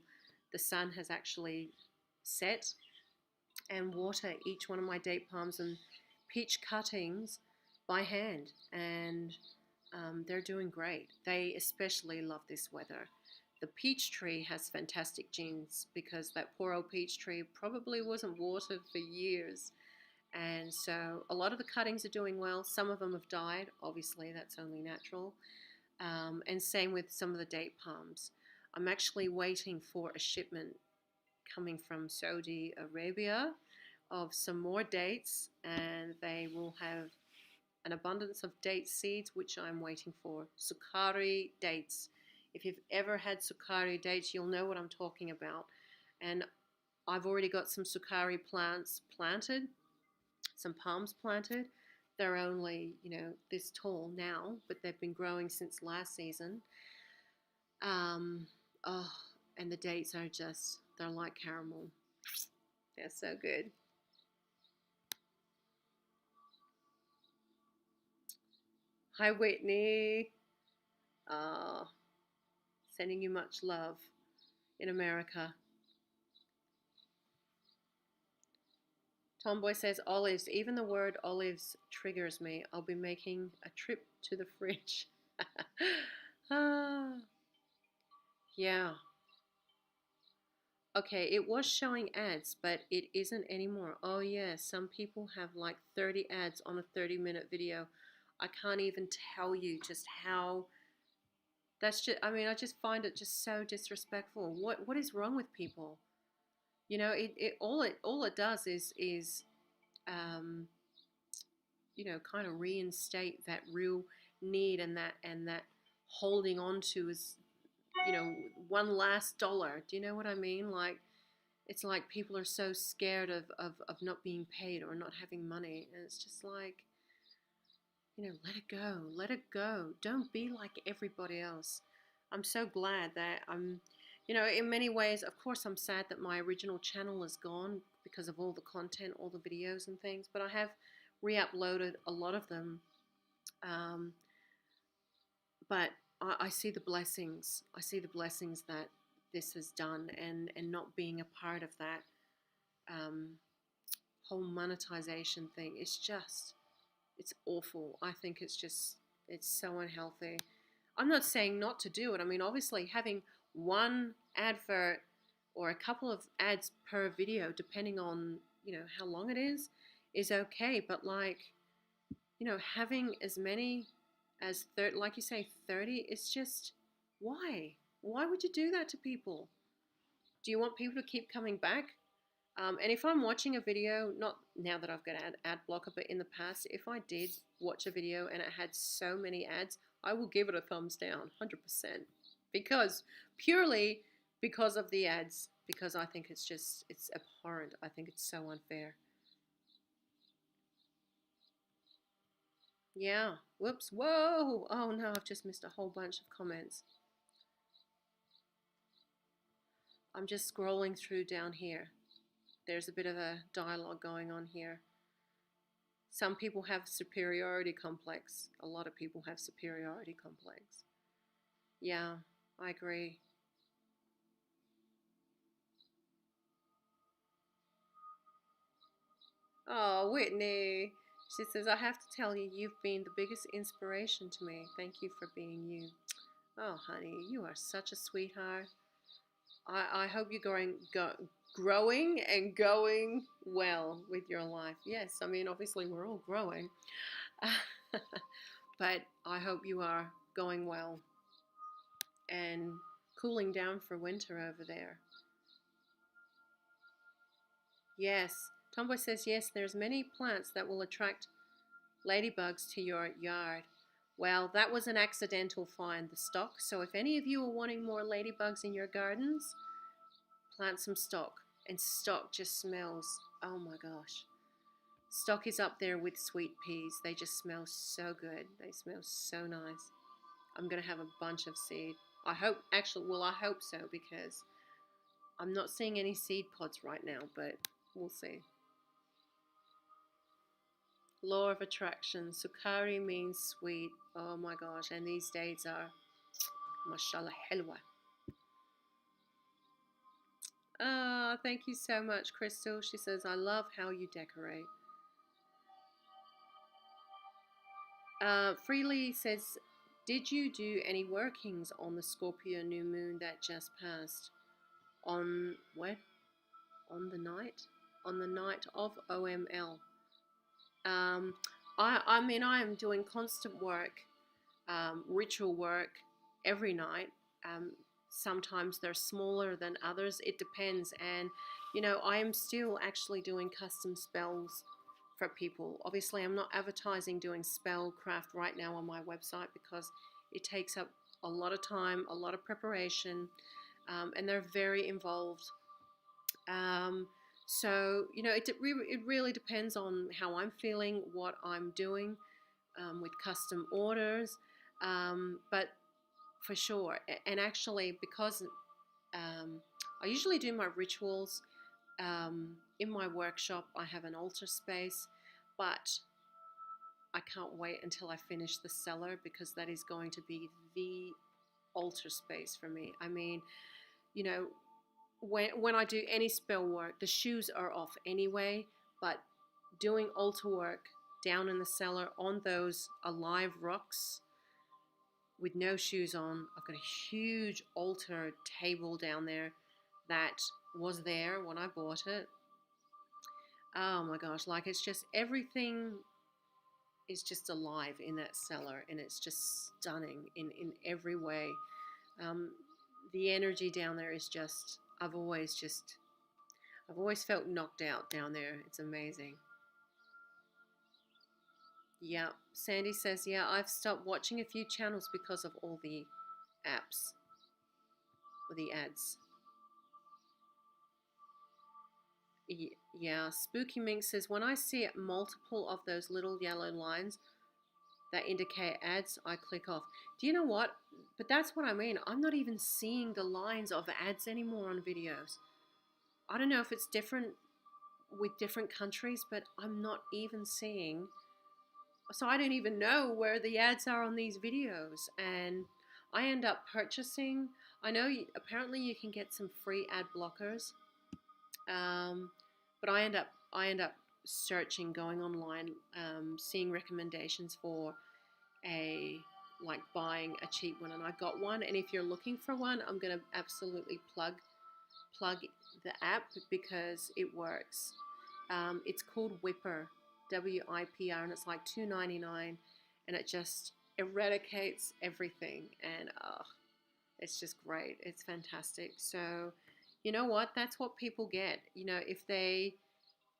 the sun has actually set, and water each one of my date palms and peach cuttings by hand. And they're doing great. They especially love this weather. The peach tree has fantastic genes because that poor old peach tree probably wasn't watered for years. And so a lot of the cuttings are doing well. Some of them have died. Obviously, that's only natural. And same with some of the date palms. I'm actually waiting for a shipment coming from Saudi Arabia of some more dates, and they will have an abundance of date seeds, which I'm waiting for. Sukari dates. If you've ever had Sukari dates, you'll know what I'm talking about. And I've already got some Sukari plants planted, some palms planted. They're only, this tall now, but they've been growing since last season. Oh, and the dates are just, they're like caramel. They're so good. Hi, Whitney. Sending you much love in America. Tomboy says, olives. Even the word olives triggers me. I'll be making a trip to the fridge. Yeah. Okay, it was showing ads, but it isn't anymore. Oh, yeah, some people have like 30 ads on a 30-minute video. I can't even tell you just how. That's just, I just find it just so disrespectful. What is wrong with people? All it does is um, kind of reinstate that real need, and that holding on to is, one last dollar. Do you know what I mean? Like, it's like people are so scared of not being paid or not having money, and it's just like, let it go, let it go. Don't be like everybody else. I'm so glad that in many ways, of course, I'm sad that my original channel is gone because of all the content, all the videos and things, but I have re-uploaded a lot of them. But I see the blessings. I see the blessings that this has done, and not being a part of that whole monetization thing. It's awful. I think it's so unhealthy. I'm not saying not to do it. Obviously, having one advert or a couple of ads per video, depending on, how long it is okay. But having as many as 30, like you say, 30, it's just, why? Why would you do that to people? Do you want people to keep coming back? And if I'm watching a video, not now that I've got ad blocker, but in the past, if I did watch a video and it had so many ads, I will give it a thumbs down, 100%. Because purely because of the ads, because I think it's abhorrent. I think it's so unfair. Yeah. Whoops. Whoa. Oh no, I've just missed a whole bunch of comments. I'm just scrolling through down here. There's a bit of a dialogue going on here. Some people have superiority complex. A lot of people have superiority complex. Yeah, I agree. Oh, Whitney. She says, I have to tell you, you've been the biggest inspiration to me. Thank you for being you. Oh, honey, you are such a sweetheart. I hope you're growing and going well with your life. Yes, I mean, obviously, we're all growing. But I hope you are going well and cooling down for winter over there. Yes, Tomboy says yes, there's many plants that will attract ladybugs to your yard. Well, that was an accidental find, the stock. So if any of you are wanting more ladybugs in your gardens, plant some stock. And stock just smells, oh my gosh. Stock is up there with sweet peas. They just smell so good. They smell so nice. I'm going to have a bunch of seed. I hope, actually, well, I hope so because I'm not seeing any seed pods right now, but we'll see. Law of attraction. Sukari means sweet. Oh my gosh. And these dates are, mashallah, helwa. Ah, thank you so much, Crystal. She says, I love how you decorate. Freely says, did you do any workings on the Scorpio new moon that just passed? On what? On the night? On the night of OML. I mean, I am doing constant work, ritual work every night. Sometimes they're smaller than others. It depends. And, you know, I am still actually doing custom spells for people. Obviously, I'm not advertising doing spellcraft right now on my website because it takes up a lot of time, a lot of preparation, and they're very involved. So, you know, it really depends on how I'm feeling, what I'm doing with custom orders. But for sure, and actually, because I usually do my rituals in my workshop, I have an altar space, but I can't wait until I finish the cellar because that is going to be the altar space for me. I mean, you know, when I do any spell work, the shoes are off anyway, but doing altar work down in the cellar on those alive rocks with no shoes on, I've got a huge altar table down there that was there when I bought it. Oh my gosh, like it's just everything is just alive in that cellar and it's just stunning in every way. Um, the energy down there is just, I've always felt knocked out down there. It's amazing. Yeah, Sandy says, yeah, I've stopped watching a few channels because of all the apps or the ads. Yeah, Spooky Mink says, when I see multiple of those little yellow lines that indicate ads, I click off. Do you know what? But that's what I mean. I'm not even seeing the lines of ads anymore on videos. I don't know if it's different with different countries, but I'm not even seeing. So I don't even know where the ads are on these videos. And I end up purchasing. I know apparently you can get some free ad blockers. But I end up searching, going online, seeing recommendations for like buying a cheap one, and I got one. And if you're looking for one, I'm gonna absolutely plug the app because it works. It's called Whipper, WIPR, and it's like $2.99, and it just eradicates everything. And It's just great. It's fantastic. So, you know what? That's what people get. You know, if they,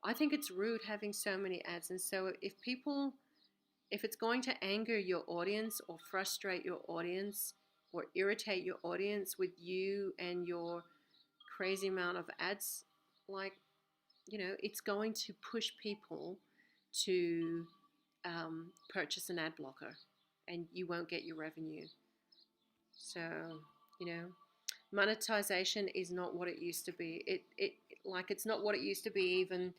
I think it's rude having so many ads. And so, if it's going to anger your audience or frustrate your audience or irritate your audience with you and your crazy amount of ads, like, it's going to push people to purchase an ad blocker and you won't get your revenue. So, you know, monetization is not what it used to be. It's not what it used to be even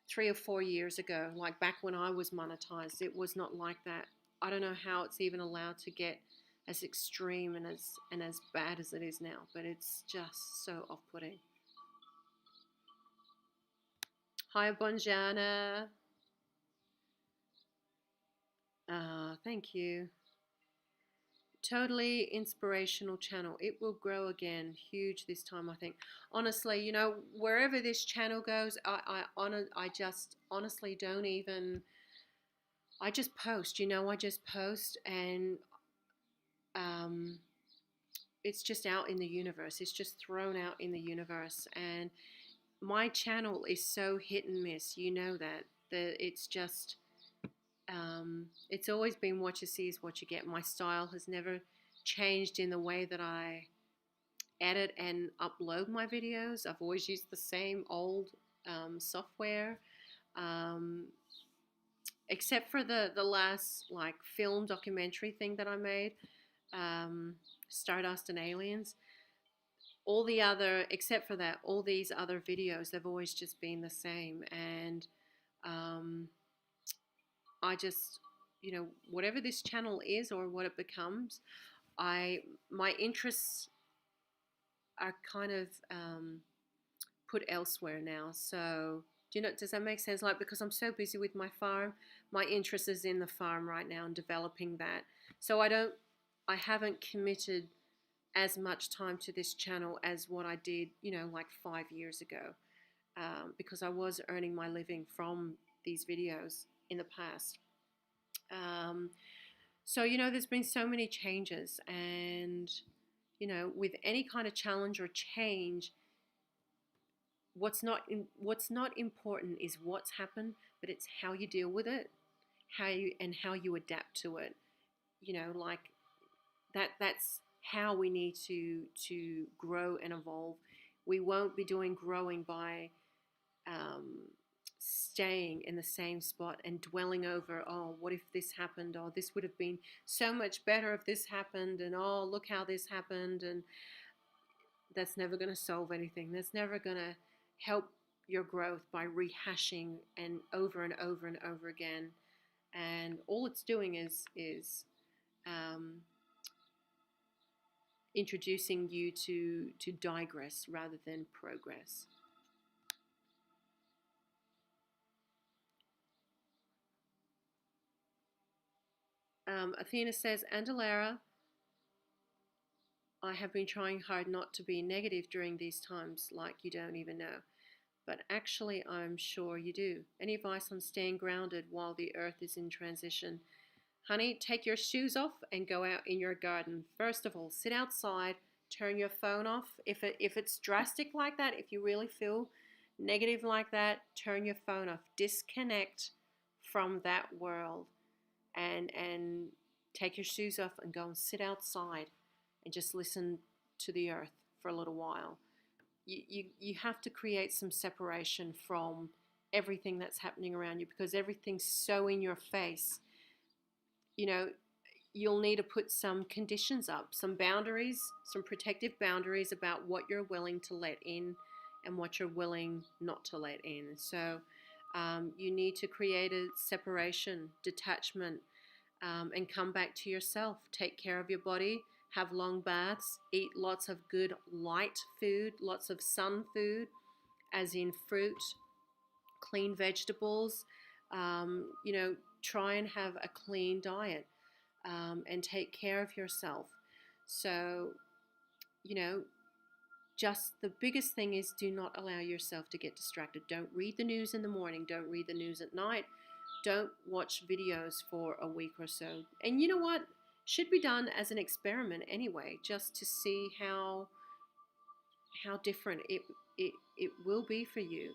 3 or 4 years ago. Like back when I was monetized, it was not like that. I don't know how it's even allowed to get as extreme and as bad as it is now, but it's just so off-putting. Hi, Bonjana. Thank you. Totally inspirational channel. It will grow again. Huge this time, I think. Honestly, wherever this channel goes, I just honestly don't even. I just post. I just post, and um, it's just out in the universe. It's just thrown out in the universe, and my channel is so hit and miss. You know that it's just. It's always been what you see is what you get. My style has never changed in the way that I edit and upload my videos. I've always used the same old software, um, except for the last like film documentary thing that I made, Stardust and Aliens. All the other, except for that, all these other videos, they've always just been the same. And I just, whatever this channel is or what it becomes, my interests are kind of put elsewhere now. So, does that make sense? Like, because I'm so busy with my farm, my interest is in the farm right now and developing that. So I haven't committed as much time to this channel as what I did, like 5 years ago, because I was earning my living from these videos in the past. So, there's been so many changes, and, with any kind of challenge or change, what's not important is what's happened, but it's how you deal with it, how you adapt to it. Like that's how we need to grow and evolve. We won't be doing growing by staying in the same spot and dwelling over, oh, what if this happened? Oh, this would have been so much better if this happened, and oh, look how this happened. And that's never going to solve anything. That's never going to help your growth by rehashing and over and over again. And all it's doing is introducing you to digress rather than progress. Athena says, Andulairah, I have been trying hard not to be negative during these times, like you don't even know. But actually, I'm sure you do. Any advice on staying grounded while the earth is in transition? Honey, take your shoes off and go out in your garden. First of all, sit outside, turn your phone off. If it's drastic like that, if you really feel negative like that, turn your phone off. Disconnect from that world and take your shoes off and go and sit outside and just listen to the earth for a little while. You have to create some separation from everything that's happening around you, because everything's so in your face. You'll need to put some conditions up, some boundaries, some protective boundaries about what you're willing to let in and what you're willing not to let in. So you need to create a separation, detachment, and come back to yourself. Take care of your body, have long baths, eat lots of good light food, lots of sun food, as in fruit, clean vegetables. Try and have a clean diet, and take care of yourself. So, just the biggest thing is, do not allow yourself to get distracted. Don't read the news in the morning. Don't read the news at night. Don't watch videos for a week or so. And you know what? should be done as an experiment anyway, just to see how different it will be for you.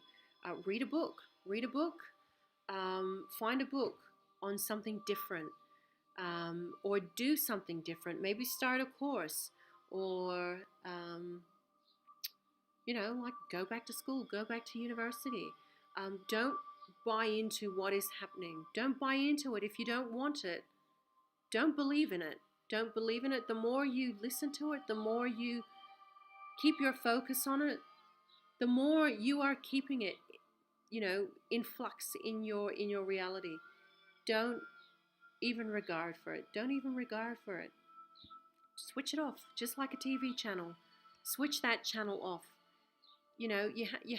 Read a book. Read a book. Find a book on something different, or do something different. Maybe start a course, or like go back to school, go back to university. Don't buy into what is happening. Don't buy into it if you don't want it. Don't believe in it. Don't believe in it. The more you listen to it, the more you keep your focus on it, the more you are keeping it, in flux in your reality. Don't even regard for it. Don't even regard for it. Switch it off, just like a TV channel. Switch that channel off. You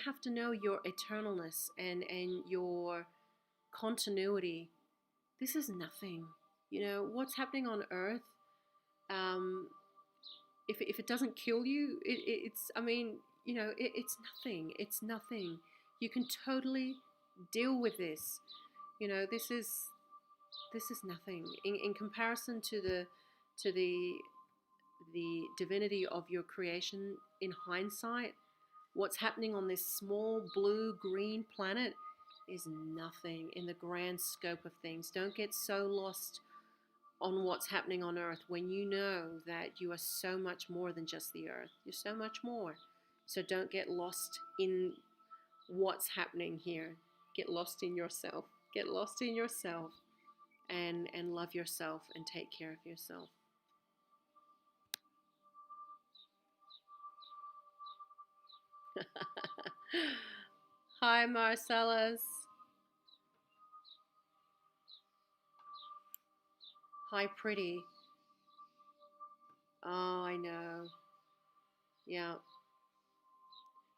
have to know your eternalness and your continuity. This is nothing. What's happening on Earth. If it doesn't kill you, it's I mean, it's nothing. It's nothing. You can totally deal with this. This is nothing in comparison to the divinity of your creation. In hindsight, what's happening on this small blue green planet is nothing in the grand scope of things. Don't get so lost on what's happening on Earth when you know that you are so much more than just the Earth. You're so much more. So don't get lost in what's happening here. Get lost in yourself. Get lost in yourself, and love yourself and take care of yourself. Hi, Marcellus. Hi, pretty. Oh, I know. Yeah.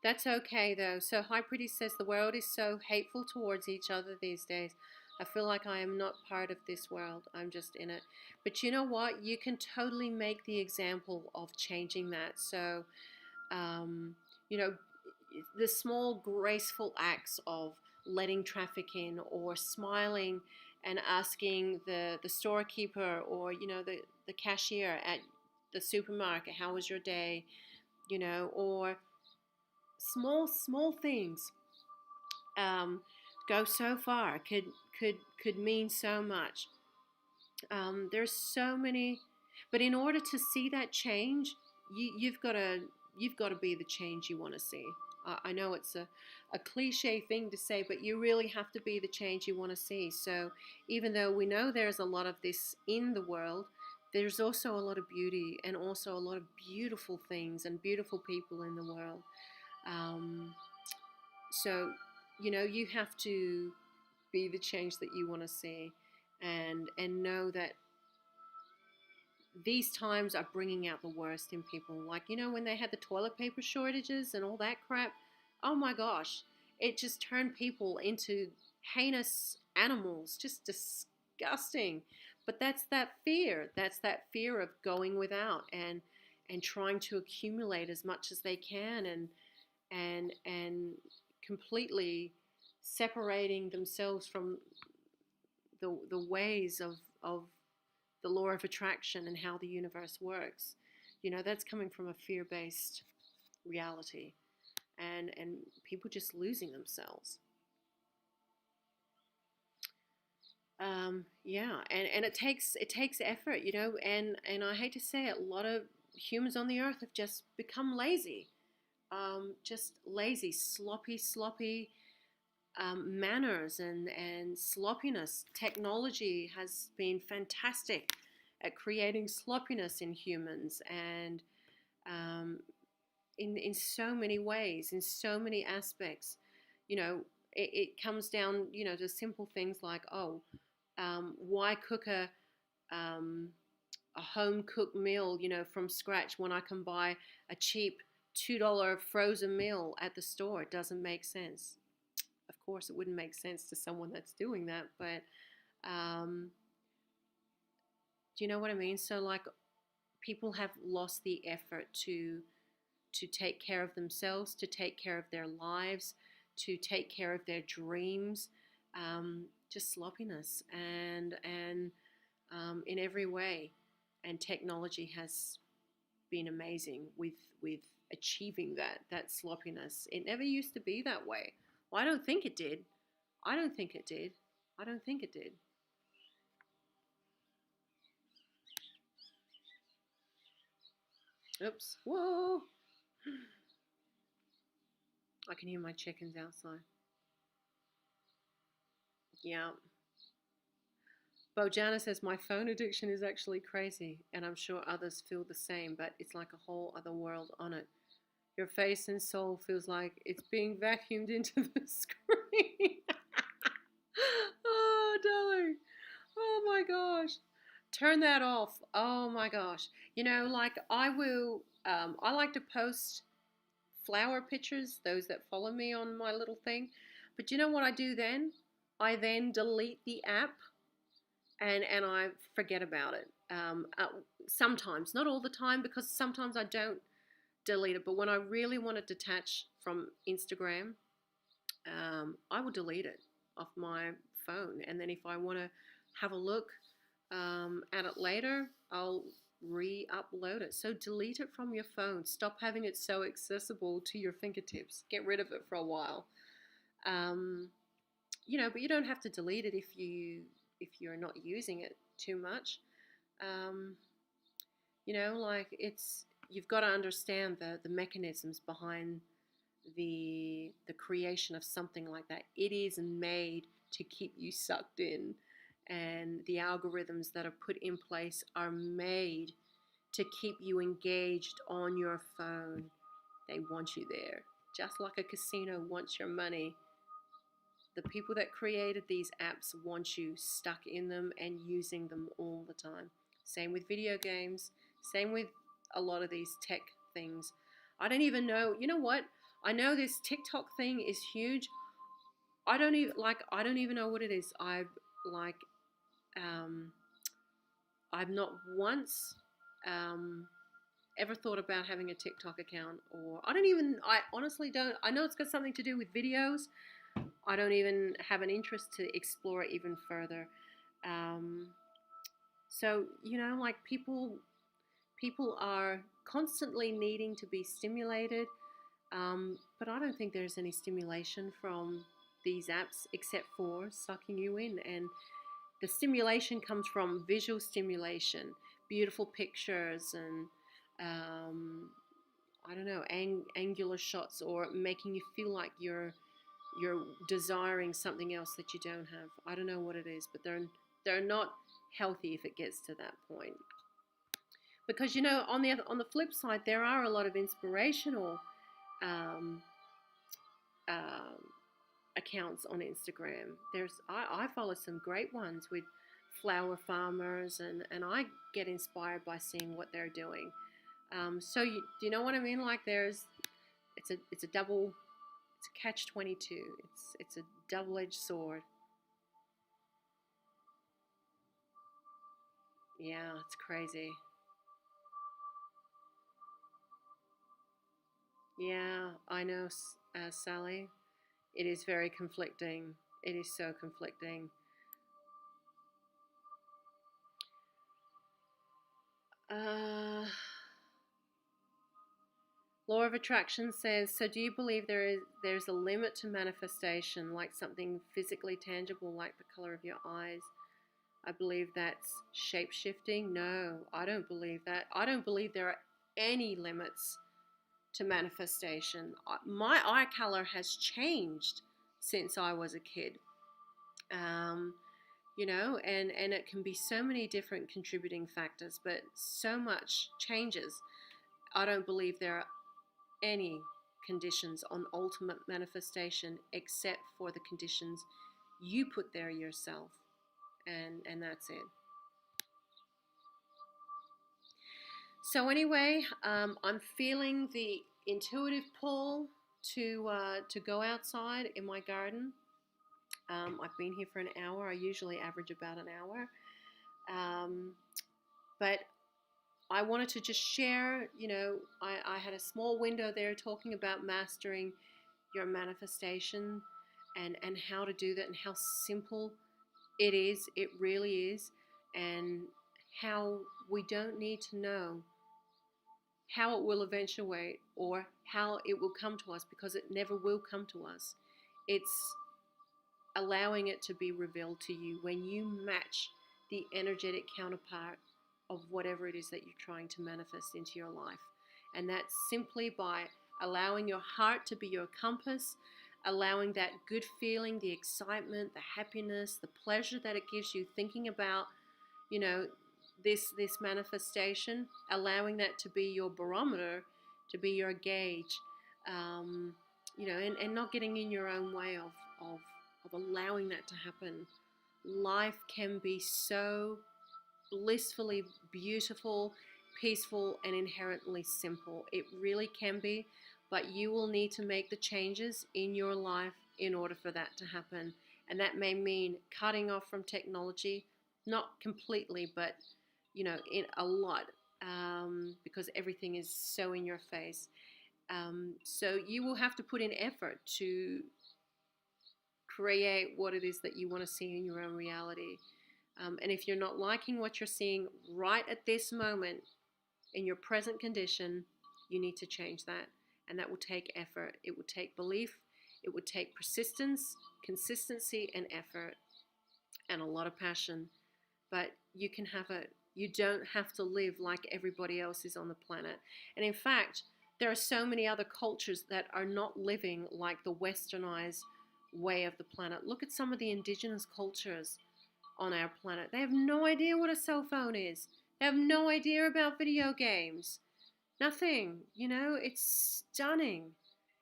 That's okay though. So Hi Pretty says the world is so hateful towards each other these days. I feel like I am not part of this world. I'm just in it. But you know what? You can totally make the example of changing that. So, um, you know, the small graceful acts of letting traffic in, or smiling and asking the storekeeper, or the cashier at the supermarket, how was your day? Or small things, um, go so far. Could mean so much. There's so many, but in order to see that change, you've got to be the change you want to see. I know it's a cliche thing to say, but you really have to be the change you want to see. So even though we know there's a lot of this in the world, there's also a lot of beauty, and also a lot of beautiful things and beautiful people in the world. Um, so, you have to be the change that you want to see, and know that these times are bringing out the worst in people. Like, when they had the toilet paper shortages and all that crap, oh my gosh, it just turned people into heinous animals, just disgusting. But that's that fear. That's that fear of going without, and trying to accumulate as much as they can, and completely separating themselves from the ways of the law of attraction and how the universe works. That's coming from a fear-based reality, and people just losing themselves. Yeah, and it takes effort, and I hate to say it, a lot of humans on the earth have just become lazy. Just lazy, sloppy manners, and sloppiness. Technology has been fantastic at creating sloppiness in humans, and um, in so many ways, in so many aspects. You know, it comes down, to simple things like, oh, why cook a home cooked meal, from scratch, when I can buy a cheap $2 frozen meal at the store? It doesn't make sense. Of course, it wouldn't make sense to someone that's doing that, but um, do you know what I mean? So, like, people have lost the effort to take care of themselves, to take care of their lives, to take care of their dreams. Just sloppiness, and in every way. and technology has been amazing with achieving that sloppiness. It never used to be that way. Well, I don't think it did. I don't think it did. I don't think it did. Oops. Whoa. I can hear my chickens outside. Yeah. Bojana says, my phone addiction is actually crazy, and I'm sure others feel the same, but it's like a whole other world on it. Your face and soul feels like it's being vacuumed into the screen. Oh, darling. Oh my gosh. Turn that off. Oh my gosh. Like I like to post flower pictures, those that follow me on my little thing. But you know what I do then? I then delete the app and I forget about it. Sometimes, not all the time, because sometimes I don't delete it. But when I really want to detach from Instagram, I will delete it off my phone. And then if I want to have a look at it later, I'll re-upload it. So delete it from your phone. Stop having it so accessible to your fingertips. Get rid of it for a while. But you don't have to delete it if you're not using it too much. Like you've got to understand the mechanisms behind the creation of something like that. It is made to keep you sucked in, and the algorithms that are put in place are made to keep you engaged on your phone. They want you there, just like a casino wants your money. The people that created these apps want you stuck in them and using them all the time. Same with video games, same with a lot of these tech things. I don't even know. You know what? I know this TikTok thing is huge. I don't even know what it is. I've not once ever thought about having a TikTok account, or I honestly don't. I know it's got something to do with videos. I don't even have an interest to explore it even further. So like people are constantly needing to be stimulated, but I don't think there's any stimulation from these apps except for sucking you in. And the stimulation comes from visual stimulation, beautiful pictures, and I don't know, angular shots, or making you feel like you're desiring something else that you don't have. I don't know what it is, but they're not healthy if it gets to that point. Because on the flip side, there are a lot of inspirational um, accounts on Instagram. I follow some great ones with flower farmers, and I get inspired by seeing what they're doing. So do you know what I mean? Like it's a catch-22. It's a double-edged sword. Yeah, it's crazy. Yeah, I know, Sally. It is very conflicting. It is so conflicting. Uh, Law of Attraction says, so do you believe there's a limit to manifestation, like something physically tangible, like the color of your eyes? I believe that's shape shifting. No, I don't believe that. I don't believe there are any limits to manifestation. My eye color has changed since I was a kid. And it can be so many different contributing factors, but so much changes. I don't believe there are any conditions on ultimate manifestation except for the conditions you put there yourself, and that's it. So anyway, I'm feeling the intuitive pull to go outside in my garden. I've been here for an hour. I usually average about an hour, but I wanted to just share. I had a small window there talking about mastering your manifestation and how to do that, and how simple it is. It really is, and how we don't need to know how it will eventuate or how it will come to us, because it never will come to us. It's allowing it to be revealed to you when you match the energetic counterpart of whatever it is that you're trying to manifest into your life. And that's simply by allowing your heart to be your compass, allowing that good feeling, the excitement, the happiness, the pleasure that it gives you thinking about, you know, this manifestation, allowing that to be your barometer, to be your gauge, and not getting in your own way of allowing that to happen. Life can be so blissfully beautiful, peaceful, and inherently simple. It really can be, but you will need to make the changes in your life in order for that to happen. And that may mean cutting off from technology, not completely, but in a lot, because everything is so in your face. So you will have to put in effort to create what it is that you want to see in your own reality. And if you're not liking what you're seeing right at this moment in your present condition, you need to change that. And that will take effort. It will take belief. It would take persistence, consistency, and effort, and a lot of passion. But you can have it. You don't have to live like everybody else is on the planet. And in fact, there are so many other cultures that are not living like the westernized way of the planet. Look at some of the indigenous cultures on our planet. They have no idea what a cell phone is. They have no idea about video games. Nothing. It's stunning.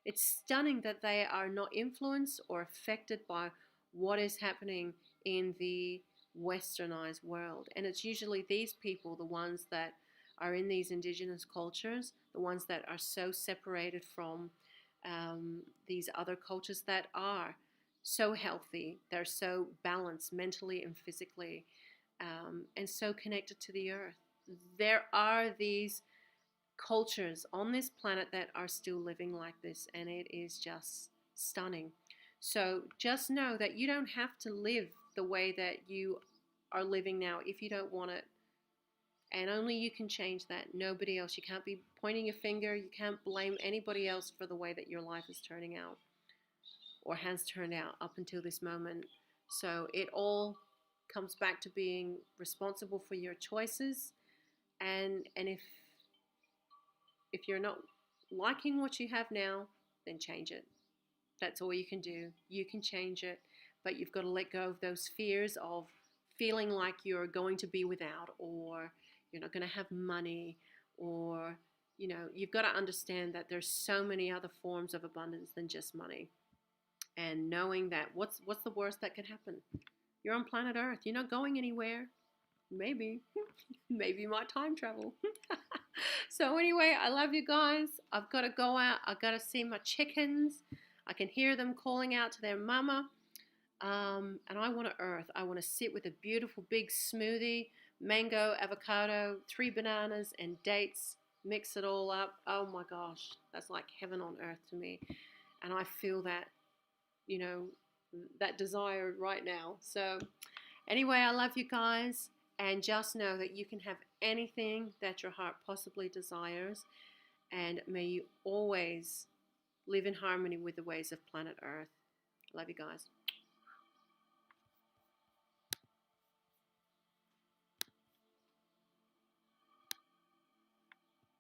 It's stunning that they are not influenced or affected by what is happening in the westernized world. And it's usually these people, the ones that are in these indigenous cultures, the ones that are so separated from these other cultures, that are so healthy, they're so balanced mentally and physically, and so connected to the earth. There are these cultures on this planet that are still living like this, and it is just stunning. So just know that you don't have to live the way that you are living now if you don't want it. And only you can change that. Nobody else. You can't be pointing your finger. You can't blame anybody else for the way that your life is turning out or has turned out up until this moment. So it all comes back to being responsible for your choices. And if you're not liking what you have now, then change it. That's all you can do. You can change it, but you've got to let go of those fears of feeling like you're going to be without, or you're not going to have money, or you've got to understand that there's so many other forms of abundance than just money. And knowing that what's the worst that could happen? You're on planet Earth. You're not going anywhere. Maybe maybe you might time travel. So anyway, I love you guys. I've got to go out. I've got to see my chickens. I can hear them calling out to their mama. And I want to earth. I want to sit with a beautiful big smoothie, mango, avocado, 3 bananas, and dates. Mix it all up. Oh my gosh, that's like heaven on earth to me. And I feel that, that desire right now. So anyway, I love you guys. And just know that you can have anything that your heart possibly desires. And may you always live in harmony with the ways of planet Earth. Love you guys.